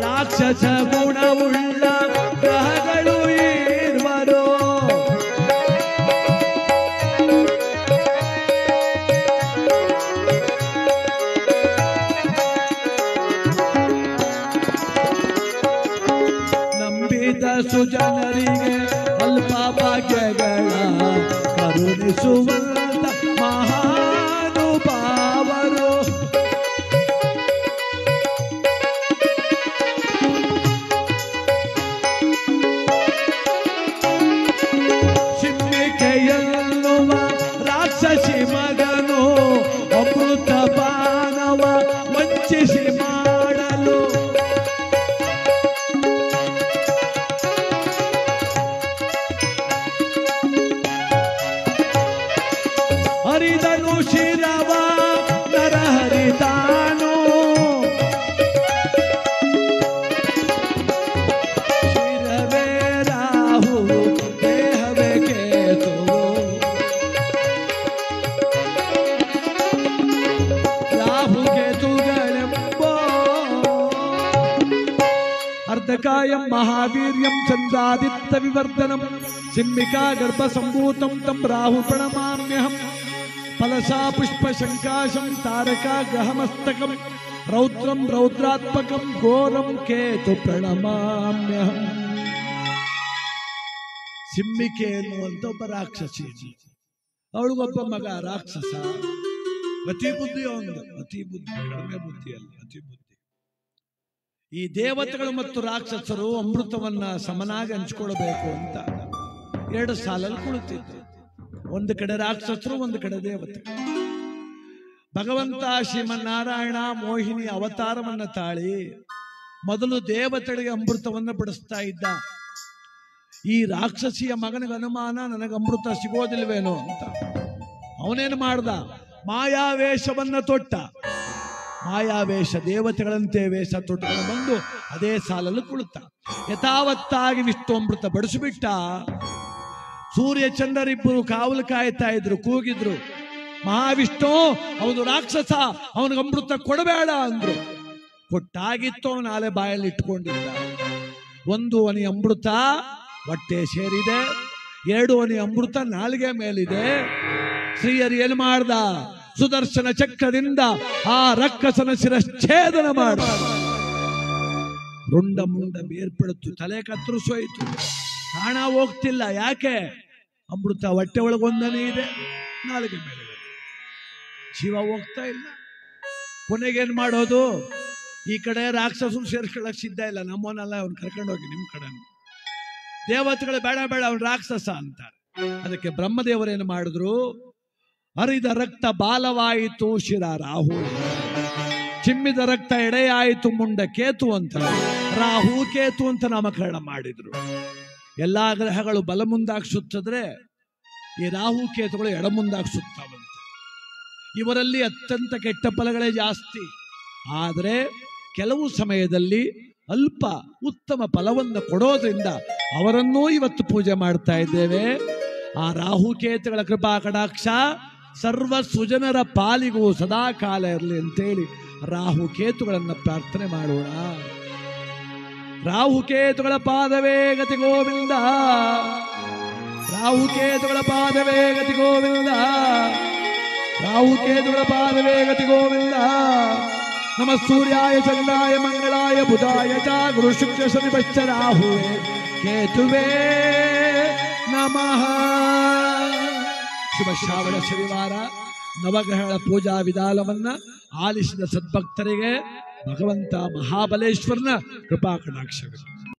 ರಾಕ್ಷಸ ಗುಣವುಳ್ಳ ಗ್ರಹಗಳು ಇರುವರು. ನಂಬಿದ ಸುಜನರಿಗೆ ಅಲ್ಪ ಭಾಗ್ಯಗಳ ಕರುಣಿಸುವಂತ ಮಹಾನುಭಾವರು. ಶಿಮ್ಮಿಕೆಯಲ್ಲುವ ರಾಕ್ಷಸಿ ಮಗನು ಅಮೃತ ಪಾನವ ವಂಚಿಸಿ ಮಾಡಲು ಹರಿದನು ಶಿರವ ನರಹರಿತಾನು. ಶಿರವೇ ರಾಹು ದೇಹವೇ ಕೇತು. ರಾಹು ಕೇತುಗಳೆಂಬೋ ಅರ್ಧಕಾಯಂ ಮಹಾವೀರ್ಯಂ ಚಂದ್ರಾದಿತ್ಯ ವಿವರ್ಧನಂ ಸಿಂಹಿಕಾ ಗರ್ಭ ಸಂಭೂತಂ ತಂ ರಾಹು ಪ್ರಣಮಾಮ್ಯಹಂ. ಫಲಸಾ ಪುಷ್ಪ ಶಂಕಾಶಂ ತಾರಕ ಗ್ರಹಮಸ್ತಕಂ ರೌದ್ರಂ ರೌದ್ರಾತ್ಮಕಂ ಘೋರಂ ಕೇತು ಪ್ರಣಮಾಮ್ಯಹಂ. ಸಿಂಹಿಕೆ ಎನ್ನುವಂತ ಒಬ್ಬ ರಾಕ್ಷಸಿ, ಅವಳಿಗೊಬ್ಬ ಮಗ ರಾಕ್ಷಸ. ಅತಿ ಬುದ್ಧಿ ಅವನು, ಅತಿ ಬುದ್ಧಿ, ಕಡಿಮೆ ಬುದ್ಧಿ ಅಲ್ಲ, ಅತಿ ಬುದ್ಧಿ. ಈ ದೇವತೆಗಳು ಮತ್ತು ರಾಕ್ಷಸರು ಅಮೃತವನ್ನ ಸಮನಾಗಿ ಹಂಚಿಕೊಳ್ಳಬೇಕು ಅಂತ 2 ಸಾಲಲ್ಲಿ ಕುಳಿತಿದ್ರು. ಒಂದು ಕಡೆ ರಾಕ್ಷಸರು, ಒಂದು ಕಡೆ ದೇವತೆ. ಭಗವಂತ ಶ್ರೀಮನ್ನಾರಾಯಣ ಮೋಹಿನಿ ಅವತಾರವನ್ನ ತಾಳಿ ಮೊದಲು ದೇವತೆಗಳಿಗೆ ಅಮೃತವನ್ನ ಬಿಡಿಸ್ತಾ ಇದ್ದ. ಈ ರಾಕ್ಷಸಿಯ ಮಗನಿಗೆ ಅನುಮಾನ, ನನಗೆ ಅಮೃತ ಸಿಗೋದಿಲ್ವೇನೋ ಅಂತ. ಅವನೇನು ಮಾಡ್ದ? ಮಾಯಾವೇಷವನ್ನ ತೊಟ್ಟ. ಮಾಯಾವೇಷ, ದೇವತೆಗಳಂತೆ ವೇಷ ತೊಟ್ಟುಕೊಂಡು ಬಂದು ಅದೇ ಸಾಲಲ್ಲಿ ಕುಳಿತ. ಯಥಾವತ್ತಾಗಿ ವಿಷ್ಣು ಅಮೃತ ಬಡಿಸಿಬಿಟ್ಟ. ಸೂರ್ಯ ಚಂದ್ರರಿಬ್ಬರು ಕಾವಲು ಕಾಯ್ತಾ ಇದ್ರು, ಕೂಗಿದ್ರು, ಮಹಾವಿಷ್ಣು ಅವನು ರಾಕ್ಷಸ, ಅವನಿಗೆ ಅಮೃತ ಕೊಡಬೇಡ ಅಂದ್ರು. ಕೊಟ್ಟಾಗಿತ್ತು, ಅವನ ನಾಳೆ ಬಾಯಲ್ಲಿ ಇಟ್ಕೊಂಡಿದ್ದ. 1 ಹನಿ ಅಮೃತ ಹೊಟ್ಟೆ ಸೇರಿದೆ, 2 ಹನಿ ಅಮೃತ ನಾಲಿಗೆ ಮೇಲಿದೆ. ಶ್ರೀಹರಿ ಏನು ಮಾಡ್ದ? ಸುದರ್ಶನ ಚಕ್ರದಿಂದ ಆ ರಕ್ಕಸನ ಶಿರಚ್ಛೇದನ ಮಾಡ. ರುಂಡ ಮುಂಡ ಬೇರ್ಪಡುತ್ತು, ತಲೆ ಕತ್ತರಿಸೋಯ್ತು, ಪ್ರಾಣ ಹೋಗ್ತಿಲ್ಲ. ಯಾಕೆ? ಅಮೃತ ಹೊಟ್ಟೆ ಒಳಗೊಂದನೇ ಇದೆ, ನಾಲಿಗೆ ಮೇಲೆ ಜೀವ ಹೋಗ್ತಾ ಇಲ್ಲ. ಕೊನೆಗೇನ್ ಮಾಡೋದು? ಈ ಕಡೆ ರಾಕ್ಷಸರು ಸೇರ್ಕೊಳ್ಳಕ್ ಸಿದ್ಧ ಇಲ್ಲ, ನಮ್ಮವನ್ನೆಲ್ಲ ಅವ್ನು ಕರ್ಕೊಂಡೋಗಿ ನಿಮ್ ಕಡೆ. ದೇವತೆಗಳು ಬೇಡ ಬೇಡ, ಅವ್ನು ರಾಕ್ಷಸ ಅಂತಾರೆ. ಅದಕ್ಕೆ ಬ್ರಹ್ಮದೇವರೇನು ಮಾಡಿದ್ರು? ಹರಿದ ರಕ್ತ ಬಾಲವಾಯಿತು ಶಿರ ರಾಹು. ಚಿಮ್ಮಿದ ರಕ್ತ ಎಡೆಯಾಯಿತು ಮುಂಡ ಕೇತು ಅಂತ, ರಾಹು ಕೇತು ಅಂತ ನಾಮಕರಣ ಮಾಡಿದ್ರು. ಎಲ್ಲಾ ಗ್ರಹಗಳು ಬಲ ಮುಂದಾಗಿ ಸುತ್ತಿದ್ರೆ ಈ ರಾಹು ಕೇತುಗಳು ಎಡ ಮುಂದಾಗಿ ಸುತ್ತಾವಂತೆ. ಇವರಲ್ಲಿ ಅತ್ಯಂತ ಕೆಟ್ಟ ಫಲಗಳೇ ಜಾಸ್ತಿ. ಆದರೆ ಕೆಲವು ಸಮಯದಲ್ಲಿ ಅಲ್ಪ ಉತ್ತಮ ಫಲವನ್ನು ಕೊಡೋದ್ರಿಂದ ಅವರನ್ನೂ ಇವತ್ತು ಪೂಜೆ ಮಾಡ್ತಾ ಇದ್ದೇವೆ. ಆ ರಾಹುಕೇತುಗಳ ಕೃಪಾ ಕಟಾಕ್ಷ ಸರ್ವ ಸುಜನರ ಪಾಲಿಗೂ ಸದಾ ಕಾಲ ಇರಲಿ ಅಂತೇಳಿ ರಾಹುಕೇತುಗಳನ್ನು ಪ್ರಾರ್ಥನೆ ಮಾಡೋಣ. ರಾಹುಕೇತುಗಳ ಪಾದವೇ ಗತಿ ಗೋವಿಂದ, ರಾಹುಕೇತುಗಳ ಪಾದವೇ ಗತಿ ಗೋವಿಂದ, ರಾಹುಕೇತುಗಳ ಪಾದವೇ ಗತಿ ಗೋವಿಂದ. ನಮಃ ಸೂರ್ಯಾಯ ಚಂದ್ರಾಯ ಮಂಗಳಾಯ ಬುಧಾಯ ಚ ಗುರು ಶುಕ್ರ ಶನಿಶ್ಚ ರಾಹುವೇ ಕೇತುವೇ ನಮಃ. ಶುಭ ಶ್ರಾವಣ ಶನಿವಾರ ನವಗ್ರಹಗಳ ಪೂಜಾ ವಿಧಾನವನ್ನ ಆಲಿಸಿದ ಸದ್ಭಕ್ತರಿಗೆ ಭಗವಂತ ಮಹಾಬಲೇಶ್ವರನ ಕೃಪಾ ಕಟಾಕ್ಷವಿದೆ.